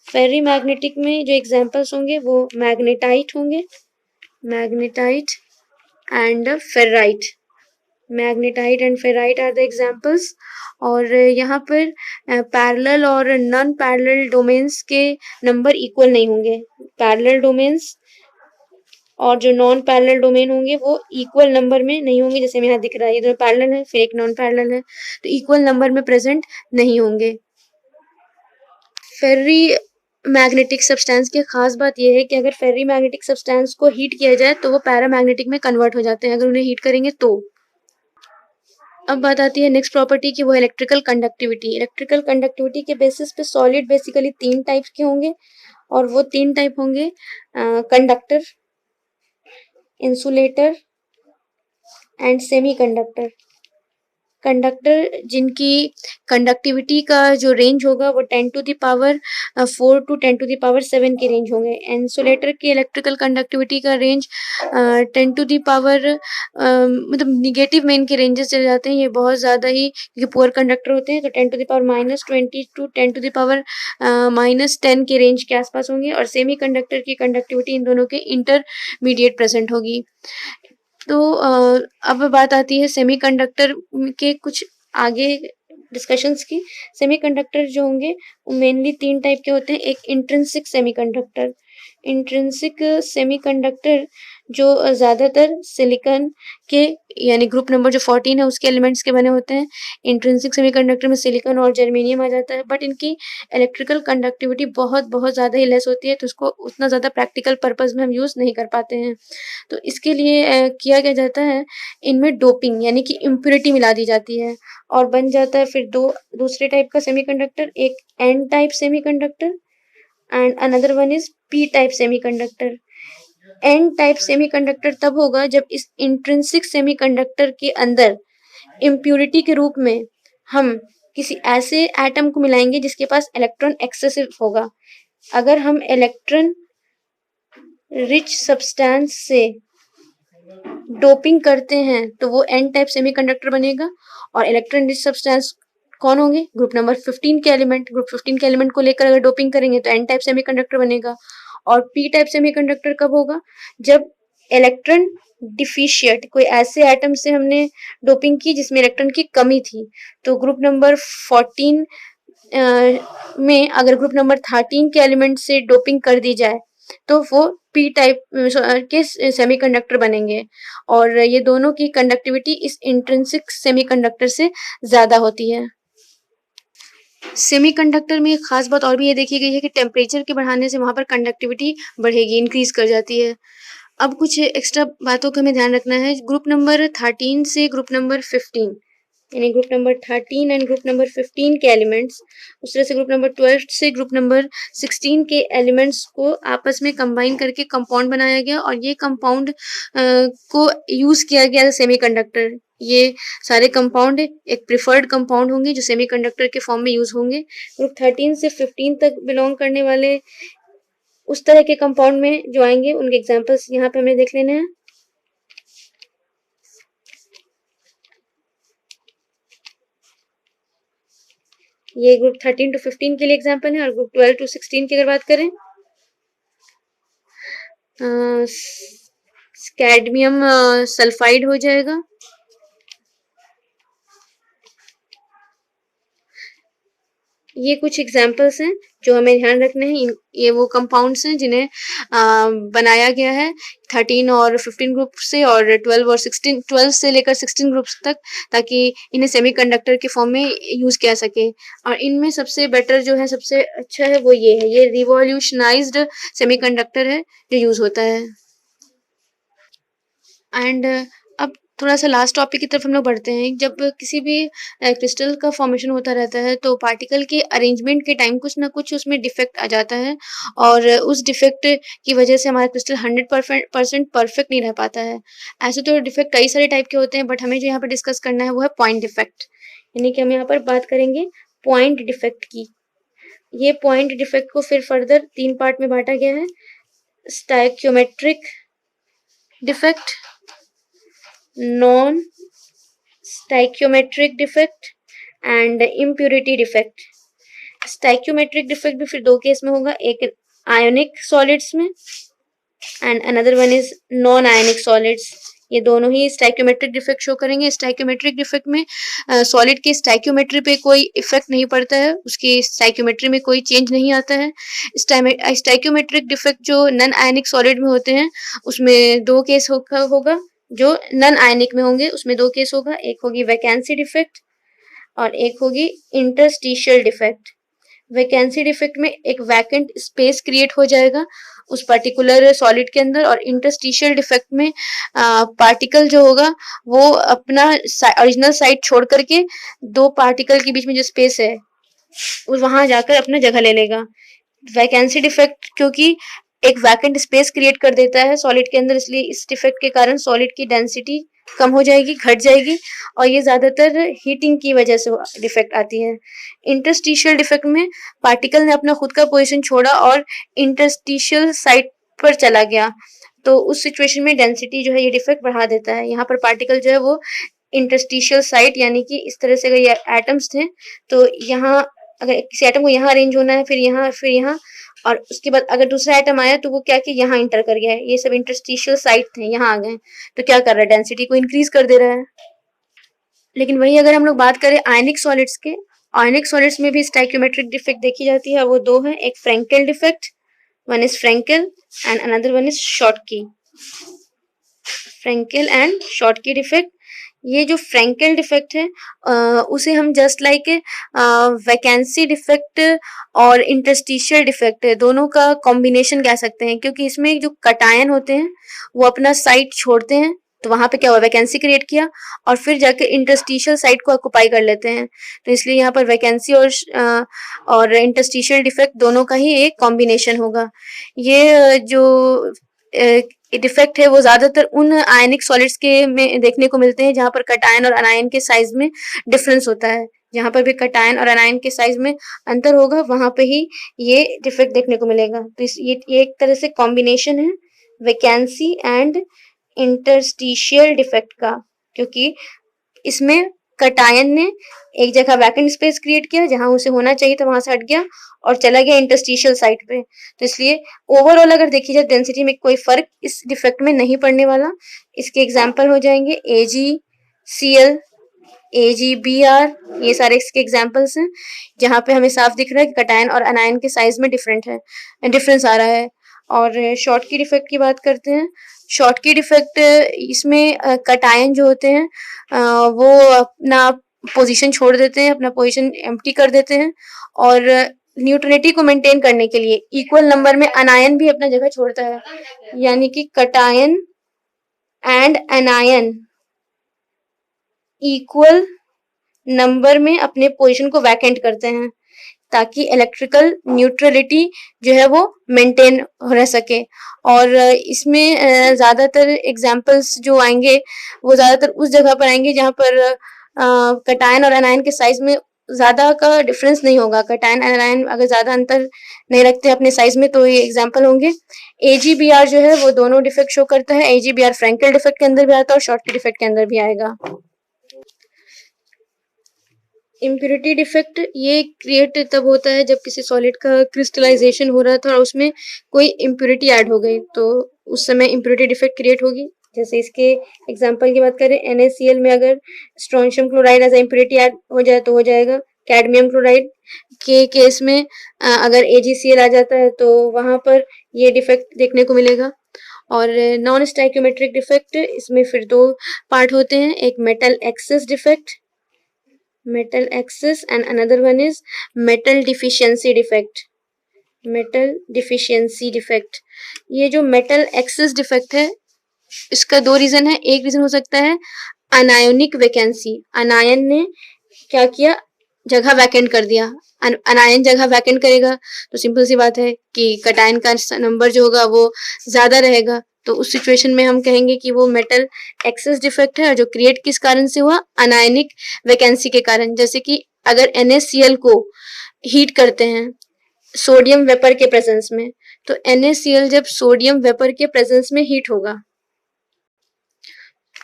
S1: Ferrimagnetic में जो एग्जाम्पल्स होंगे वो मैग्नेटाइट होंगे, magnetite and ferrite. Magnetite and ferrite are the examples. और यहाँ पर पैरेलल और नॉन पैरेलल डोमेन्स के नंबर इक्वल नहीं होंगे। पैरेलल डोमेन्स और जो नॉन पैरेलल डोमेन होंगे वो इक्वल नंबर में नहीं होंगे, जैसे यहाँ दिख रहा है ये दोनों पैरेलल है फिर एक नॉन पैरेलल है तो इक्वल नंबर में प्रेजेंट नहीं होंगे। फेरी मैग्नेटिक सब्सटेंस की खास बात यह है कि अगर फेरी मैग्नेटिक सब्सटेंस को हीट किया जाए तो वो पैरामैग्नेटिक में कन्वर्ट हो जाते हैं अगर उन्हें हीट करेंगे तो। अब बात आती है नेक्स्ट प्रॉपर्टी की, वो इलेक्ट्रिकल कंडक्टिविटी। इलेक्ट्रिकल कंडक्टिविटी के बेसिस पे सॉलिड बेसिकली 3 टाइप्स के होंगे और वो 3 टाइप होंगे conductor, insulator and semiconductor. Conductor जिनकी कंडक्टिविटी का जो रेंज होगा वो 10⁴ to 10⁷ के रेंज होंगे। इंसुलेटर की इलेक्ट्रिकल कंडक्टिविटी का रेंज 10⁻, मतलब निगेटिव में इनके रेंजेस चले जाते हैं, ये बहुत ज़्यादा ही क्योंकि पुअर कंडक्टर होते हैं तो 10⁻⁻20 to 10⁻⁻10 के रेंज के आसपास होंगे। और सेमी कंडक्टर की कंडक्टिविटी इन दोनों के इंटरमीडिएट प्रेजेंट होगी। तो अब बात आती है सेमीकंडक्टर के कुछ आगे डिस्कशंस की। सेमीकंडक्टर जो होंगे वो मेनली 3 टाइप के होते हैं। एक इंट्रिंसिक सेमीकंडक्टर। इंट्रिंसिक सेमीकंडक्टर जो ज़्यादातर सिलिकॉन के, यानी ग्रुप नंबर जो 14 है उसके एलिमेंट्स के बने होते हैं। इंट्रिंसिक सेमीकंडक्टर में सिलिकॉन और जर्मेनियम आ जाता है, बट इनकी इलेक्ट्रिकल कंडक्टिविटी बहुत ज़्यादा ही लेस होती है तो उसको उतना ज़्यादा प्रैक्टिकल पर्पज़ में हम यूज़ नहीं कर पाते हैं। तो इसके लिए किया क्या जाता है, इनमें डोपिंग यानी कि इम्प्योरिटी मिला दी जाती है और बन जाता है फिर दूसरे टाइप का सेमीकंडक्टर, एक N type semiconductor and another one is P type semiconductor. N type semiconductor तब होगा जब इस इंट्रिंसिक सेमीकंडक्टर के अंदर इम्प्योरिटी के रूप में हम किसी ऐसे एटम को मिलाएंगे जिसके पास इलेक्ट्रॉन एक्सेसिव होगा। अगर हम इलेक्ट्रॉन रिच सब्सटेंस से डोपिंग करते हैं तो वो एन टाइप सेमीकंडक्टर बनेगा। और इलेक्ट्रॉन रिच सब्सटेंस कौन होंगे? ग्रुप नंबर 15 के एलिमेंट। ग्रुप 15 के एलिमेंट को लेकर अगर डोपिंग करेंगे तो एन टाइप सेमीकंडक्टर बनेगा। और पी टाइप सेमीकंडक्टर कब होगा? जब इलेक्ट्रॉन डिफिशिएंट, कोई ऐसे एटम से हमने डोपिंग की जिसमें इलेक्ट्रॉन की कमी थी। तो ग्रुप नंबर 14 में अगर ग्रुप नंबर 13 के एलिमेंट से डोपिंग कर दी जाए तो वो पी टाइप के सेमीकंडक्टर बनेंगे। और ये दोनों की कंडक्टिविटी इस इंट्रिंसिक सेमीकंडक्टर से ज्यादा होती है। सेमीकंडक्टर में एक खास बात और भी ये देखी गई है कि टेम्परेचर के बढ़ाने से वहां पर कंडक्टिविटी बढ़ेगी, इंक्रीज कर जाती है। अब कुछ एक्स्ट्रा बातों का हमें ध्यान रखना है। ग्रुप नंबर 13 से ग्रुप नंबर 15 यानी group number 13 and group number 15 के एलिमेंट्स, उस तरह से ग्रुप नंबर 12 से ग्रुप नंबर 16 के एलिमेंट्स को आपस में कंबाइन करके कंपाउंड बनाया गया और ये कंपाउंड को यूज किया गया सेमीकंडक्टर। ये सारे कंपाउंड एक प्रिफर्ड कंपाउंड होंगे जो सेमीकंडक्टर के फॉर्म में यूज होंगे। ग्रुप 13 से 15 तक बिलोंग करने वाले उस तरह के कंपाउंड में जो आएंगे उनके एग्जांपल्स यहाँ पे हमें देख लेने हैं। ये ग्रुप 13 टू 15 के लिए एग्जांपल है। और ग्रुप 12 टू 16 की अगर बात करें, कैडमियम सल्फाइड हो जाएगा। ये कुछ एग्जाम्पल्स हैं जो हमें ध्यान रखने हैं। ये वो कंपाउंड्स हैं जिन्हें बनाया गया है 13 और 15 ग्रुप से और 12 से लेकर 16 ग्रुप्स तक, ताकि इन्हें सेमीकंडक्टर के फॉर्म में यूज किया सके। और इनमें सबसे बेटर जो है, सबसे अच्छा है वो ये है। ये रिवॉल्यूशनाइज्ड सेमीकंडक्टर है जो यूज होता है। एंड अब थोड़ा सा लास्ट टॉपिक की तरफ हम लोग बढ़ते हैं। जब किसी भी क्रिस्टल का फॉर्मेशन होता रहता है तो पार्टिकल के अरेंजमेंट के टाइम कुछ ना कुछ उसमें डिफेक्ट आ जाता है और उस डिफेक्ट की वजह से हमारा क्रिस्टल 100% परफेक्ट नहीं रह पाता है। ऐसे तो डिफेक्ट कई सारे टाइप के होते हैं, बट हमें जो यहाँ पर डिस्कस करना है वो है पॉइंट डिफेक्ट। यानी कि हम यहाँ पर बात करेंगे पॉइंट डिफेक्ट की। ये पॉइंट डिफेक्ट को फिर फर्दर 3 पार्ट में बांटा गया है: stoichiometric defect, non stoichiometric defect and impurity defect. Stoichiometric defect भी फिर 2 केस में होगा, एक आयोनिक सॉलिड्स में and another one is non ionic solids. ये दोनों ही स्टाइक्योमेट्रिक डिफेक्ट शो करेंगे। स्टाइक्योमेट्रिक डिफेक्ट में सॉलिड के स्टाइक्योमेट्री पे कोई इफेक्ट नहीं पड़ता है, उसकी स्टाइक्योमेट्री में कोई चेंज नहीं आता है। स्टाइक्योमेट्रिक डिफेक्ट जो नॉन आयनिक सॉलिड में होते हैं उसमें 2 केस होगा। जो नॉन आयनिक में होंगे उसमें 2 केस होगा, एक होगी वैकेंसी डिफेक्ट और एक होगी इंटरस्टिशियल डिफेक्ट। वैकेंसी डिफेक्ट में एक वैकेंट स्पेस क्रिएट हो जाएगा उस पर्टिकुलर सॉलिड के अंदर, और इंटरस्टिशियल डिफेक्ट में पार्टिकल जो होगा वो अपना ओरिजिनल साइड छोड़ करके 2 पार्टिकल के बीच में जो स्पेस है वहां जाकर अपना जगह ले लेगा। वैकेंसी डिफेक्ट क्योंकि एक वैकेंट स्पेस क्रिएट कर देता है सॉलिड के अंदर, इसलिए इस डिफेक्ट के कारण सॉलिड की डेंसिटी कम हो जाएगी, घट जाएगी, और ये ज्यादातर हीटिंग की वजह से डिफेक्ट आती है। इंटरस्टिशियल डिफेक्ट में पार्टिकल ने अपना खुद का पोजीशन छोड़ा और इंटरस्टिशियल साइड पर चला गया, तो उस सिचुएशन में डेंसिटी जो है ये डिफेक्ट बढ़ा देता है। यहाँ पर पार्टिकल जो है वो इंटरस्टिशियल साइट, यानी कि इस तरह से अगर ये एटम्स थे तो यहाँ अगर किसी एटम को यहाँ अरेंज होना है, फिर यहाँ, और उसके बाद अगर दूसरा एटम आया तो वो क्या कि यहाँ इंटर कर गया है, ये सब इंटरस्टिशियल साइट थे, यहाँ आ गए, तो क्या कर रहा है, डेंसिटी को इंक्रीज कर दे रहा है। लेकिन वही अगर हम लोग बात करें आयनिक सॉलिड्स के, आयनिक सॉलिड्स में भी स्टाइक्योमेट्रिक डिफेक्ट देखी जाती है। वो 2 है, एक Frenkel defect, one is Frenkel and another one is Schottky. Frenkel and Schottky defect, ये जो फ्रेंकेल डिफेक्ट है उसे हम जस्ट लाइक वैकेंसी डिफेक्ट और इंटरस्टिशियल डिफेक्ट है दोनों का कॉम्बिनेशन कह सकते हैं, क्योंकि इसमें जो कटायन होते हैं वो अपना साइट छोड़ते हैं, तो वहां पे क्या हुआ, वैकेंसी क्रिएट किया और फिर जाके इंटरस्टिशियल साइट को ऑक्युपाई कर लेते हैं, तो इसलिए यहाँ पर वैकेंसी और इंटरस्टिशियल डिफेक्ट दोनों का ही एक कॉम्बिनेशन होगा। ये जो डिफेक्ट है वो ज्यादातर उन आयनिक सॉलिड्स के में देखने को मिलते हैं जहां पर कटायन और अनायन के साइज में डिफरेंस होता है। जहाँ पर भी कटायन और अनायन के साइज में अंतर होगा वहां पे ही ये डिफेक्ट देखने को मिलेगा। तो ये एक तरह से कॉम्बिनेशन है वैकेंसी एंड इंटरस्टिशियल डिफेक्ट का, क्योंकि इसमें कटायन ने एक जगह वैकेंट स्पेस क्रिएट किया, जहां उसे होना चाहिए था वहां से हट गया और चला गया इंटरस्टिशियल साइट पे। तो इसलिए ओवरऑल अगर देखी जाए डेंसिटी में कोई फर्क इस डिफेक्ट में नहीं पड़ने वाला। इसके एग्जाम्पल हो जाएंगे AgCl, AgBr, ये सारे इसके एग्जाम्पल्स हैं जहाँ पे हमें साफ दिख रहा है कि कटायन और अनायन के साइज में डिफरेंस आ रहा है। और शॉर्ट की डिफेक्ट की बात करते हैं। शॉर्ट की डिफेक्ट इसमें कटायन जो होते हैं वो अपना पोजीशन छोड़ देते हैं, अपना पोजीशन एम्प्टी कर देते हैं और न्यूट्रलिटी को मेंटेन करने के लिए इक्वल नंबर में अनायन भी अपना जगह छोड़ता है, यानी कि कटायन एंड अनायन इक्वल नंबर में अपने पोजीशन को वैकेंट करते हैं ताकि इलेक्ट्रिकल न्यूट्रलिटी जो है वो मेंटेन रह सके। और इसमें ज्यादातर एग्जांपल्स जो आएंगे वो ज्यादातर उस जगह पर आएंगे जहां पर कटायन और अनायन के साइज में ज्यादा का डिफरेंस नहीं होगा। कटायन अनायन अगर ज्यादा अंतर नहीं रखते अपने साइज में तो ये एग्जाम्पल होंगे। AgBr जो है वो दोनों डिफेक्ट शो करता है। AgBr फ्रैंकल डिफेक्ट के अंदर भी आता है और शॉर्टकी डिफेक्ट के अंदर भी आएगा। इम्प्योरिटी डिफेक्ट ये क्रिएट तब होता है जब किसी सॉलिड का क्रिस्टलाइजेशन हो रहा था और उसमें कोई इम्प्योरिटी ऐड हो गई, तो उस समय इम्प्योरिटी डिफेक्ट क्रिएट होगी। जैसे इसके एग्जांपल की बात करें, NaCl में अगर strontium chloride as impurity add हो जाए तो हो जाएगा। कैडमियम क्लोराइड के केस में अगर AgCl आ जाता है तो वहां पर ये डिफेक्ट देखने को मिलेगा। और नॉन स्टाइक्योमेट्रिक डिफेक्ट, इसमें फिर दो पार्ट होते हैं, एक metal access defect, metal excess, and another one is metal deficiency defect। metal deficiency defect, ये जो metal excess defect है इसका दो रीजन है। एक रीजन हो सकता है अनायोनिक वैकेंसी, अनायन ने क्या किया, जगह वैकेंट कर दिया। अनायन जगह वैकेंट करेगा तो सिंपल सी बात है कि कटायन का नंबर जो होगा वो ज्यादा रहेगा, तो उस सिचुएशन में हम कहेंगे कि वो मेटल एक्सेस डिफेक्ट है, जो क्रिएट किस कारण से हुआ, अनायनिक वैकेंसी के कारण। जैसे कि अगर NaCl को हीट करते हैं सोडियम वेपर के प्रेजेंस में, तो NaCl जब सोडियम वेपर के प्रेजेंस में हीट होगा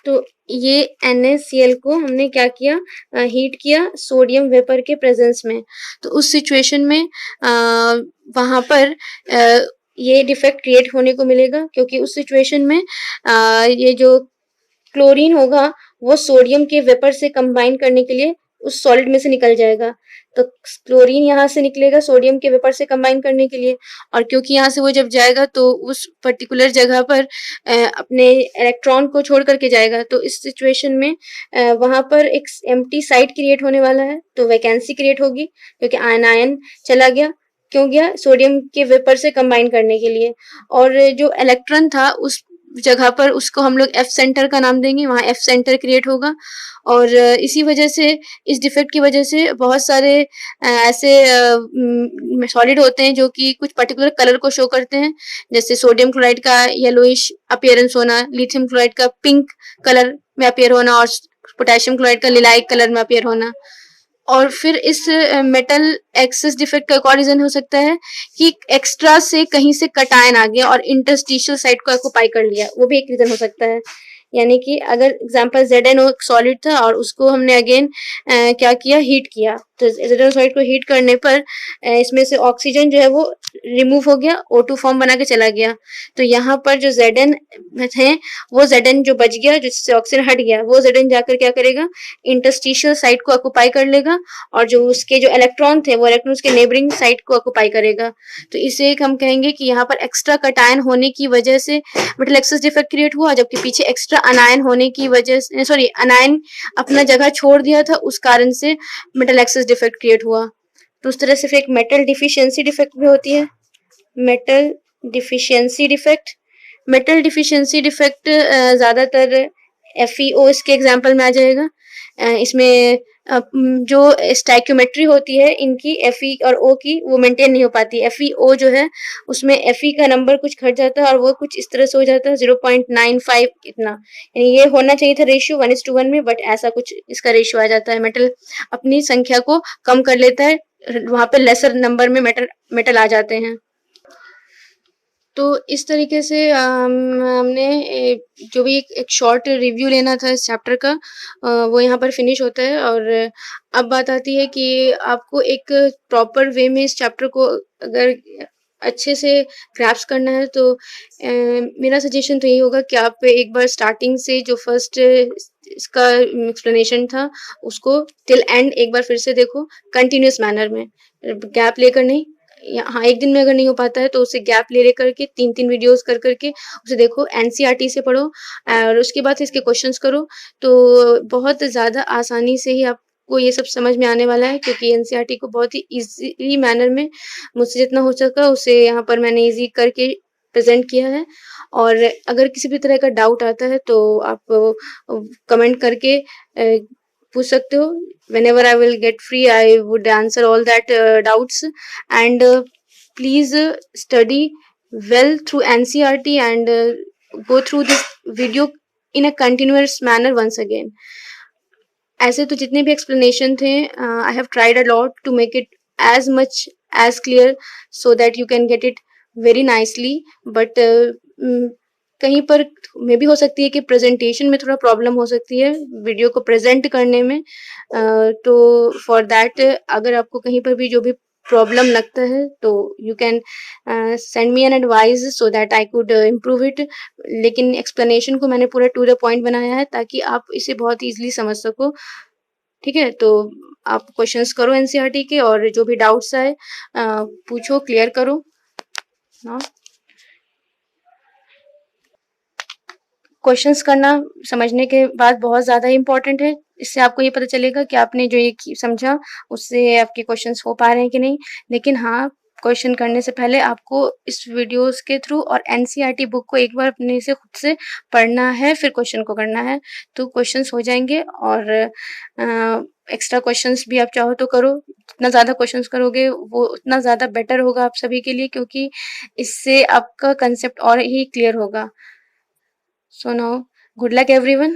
S1: तो ये NaCl को हमने क्या किया, हीट किया सोडियम वेपर के प्रेजेंस में, तो उस सिचुएशन में वहां पर ये डिफेक्ट क्रिएट होने को मिलेगा, क्योंकि उस सिचुएशन में ये जो क्लोरीन होगा वो सोडियम के वेपर से कंबाइन करने के लिए उस सॉलिड में से निकल जाएगा। तो क्लोरीन यहाँ से निकलेगा सोडियम के वेपर से कंबाइन करने के लिए, और क्योंकि यहाँ से वो जब जाएगा तो उस पर्टिकुलर जगह पर अपने इलेक्ट्रॉन को छोड़ करके जाएगा, तो इस सिचुएशन में वहां पर एक एम्प्टी साइट क्रिएट होने वाला है, तो वैकेंसी क्रिएट होगी क्योंकि आयन चला गया। क्यों गया, सोडियम के वेपर से कंबाइन करने के लिए। और जो इलेक्ट्रॉन था उस जगह पर उसको हम लोग F सेंटर का नाम देंगे, वहां F सेंटर क्रिएट होगा। और इसी वजह से, इस डिफेक्ट की वजह से बहुत सारे ऐसे सॉलिड होते हैं जो कि कुछ पर्टिकुलर कलर को शो करते हैं, जैसे सोडियम क्लोराइड का येलोइश अपीयरेंस होना, लिथियम क्लोराइड का पिंक कलर में अपीयर होना और पोटेशियम क्लोराइड का लिलाइक कलर में अपीयर होना। और फिर इस मेटल एक्सेस डिफेक्ट का एक और रीजन हो सकता है कि एक्स्ट्रा से कहीं से कटायन आ गया और इंटरस्टिशियल साइट को ऑक्यूपाई कर लिया, वो भी एक रीजन हो सकता है। यानी कि अगर एग्जांपल ZnO एक सॉलिड था और उसको हमने अगेन क्या किया, हीट किया, तो ZnO सॉलिड को हीट करने पर इसमें से ऑक्सीजन जो है वो रिमूव हो गया, O2 फॉर्म बना के चला गया। तो यहाँ पर जो Zn है वो Zn जो बच गया, जिससे ऑक्सीजन हट गया, वो Zn जाकर क्या करेगा, इंटरस्टिशियल साइट को ऑक्यूपाई कर लेगा और जो उसके जो इलेक्ट्रॉन थे वो इलेक्ट्रॉन उसके नेबरिंग साइट को ऑक्यूपाई करेगा। तो इसे हम कहेंगे कि यहाँ पर एक्स्ट्रा कटायन होने की वजह से मेटल एक्सेस डिफेक्ट क्रिएट हुआ, जबकि पीछे एक्स्ट्रा अनायन होने की वजह से, सॉरी, अनायन अपना जगह छोड़ दिया था, उस कारण से मेटल एक्सेस डिफेक्ट क्रिएट हुआ। तो उस तरह से फिर एक मेटल डिफिशियंसी डिफेक्ट भी होती है, metal deficiency defect. Metal deficiency defect ज्यादातर FeO इसके एग्जाम्पल में आ जाएगा। इसमें जो स्टाइक्योमेट्री होती है इनकी एफई और ओ की वो मेंटेन नहीं हो पाती। एफई ओ जो है उसमें एफई का नंबर कुछ घट जाता है और वो कुछ इस तरह से हो जाता है 0.95 इतना, यानी ये होना चाहिए था रेशियो 1:1 में, बट ऐसा कुछ इसका रेशियो आ जाता है। मेटल अपनी संख्या को कम कर लेता है, वहां पे लेसर नंबर में मेटल आ जाते हैं। तो इस तरीके से हमने जो भी एक शॉर्ट रिव्यू लेना था इस चैप्टर का, वो यहाँ पर फिनिश होता है। और अब बात आती है कि आपको एक प्रॉपर वे में इस चैप्टर को अगर अच्छे से ग्रैप्स करना है तो मेरा सजेशन तो यही होगा कि आप एक बार स्टार्टिंग से जो फर्स्ट इसका एक्सप्लेनेशन था उसको टिल एंड एक बार फिर से देखो, कंटिन्यूस मैनर में, गैप लेकर नहीं। हाँ, एक दिन में अगर नहीं हो पाता है तो उसे गैप ले लेकर के 3-3 वीडियोस कर करके उसे देखो, एनसीईआरटी से पढ़ो और उसके बाद इसके क्वेश्चंस करो, तो बहुत ज़्यादा आसानी से ही आपको ये सब समझ में आने वाला है। क्योंकि एनसीईआरटी को बहुत ही इजीली मैनर में मुझसे जितना हो सका उसे यहाँ पर मैंने इजी करके प्रेजेंट किया है। और अगर किसी भी तरह का डाउट आता है तो आप कमेंट करके पूछ सकते हो। whenever I will get free, I would answer all that doubts. And please study well through NCERT and go through this video in a continuous manner once again. ऐसे तो जितने भी एक्सप्लेनेशन थे, I have tried a lot to make it as much as clear so that you can get it very nicely. But कहीं पर मे भी हो सकती है कि प्रेजेंटेशन में थोड़ा प्रॉब्लम हो सकती है वीडियो को प्रेजेंट करने में। तो फॉर दैट अगर आपको कहीं पर भी जो भी प्रॉब्लम लगता है तो you can send me an advice so that I could improve it. लेकिन एक्सप्लेनेशन को मैंने पूरा टू द पॉइंट बनाया है ताकि आप इसे बहुत ईजिली समझ सको। ठीक है, तो आप क्वेश्चंस करो एनसीईआरटी के और जो भी डाउट्स आए पूछो, क्लियर करो ना। क्वेश्चंस करना समझने के बाद बहुत ज़्यादा इम्पोर्टेंट है। इससे आपको ये पता चलेगा कि आपने जो ये समझा उससे आपके क्वेश्चंस हो पा रहे हैं कि नहीं। लेकिन हाँ, क्वेश्चन करने से पहले आपको इस वीडियोस के थ्रू और एनसीईआरटी बुक को एक बार अपने से खुद से पढ़ना है, फिर क्वेश्चन को करना है, तो क्वेश्चंस हो जाएंगे। और एक्स्ट्रा क्वेश्चंस भी आप चाहो तो करो, जितना ज़्यादा क्वेश्चंस करोगे वो उतना ज़्यादा बेटर होगा आप सभी के लिए, क्योंकि इससे आपका कंसेप्ट और ही क्लियर होगा। So now, good luck everyone.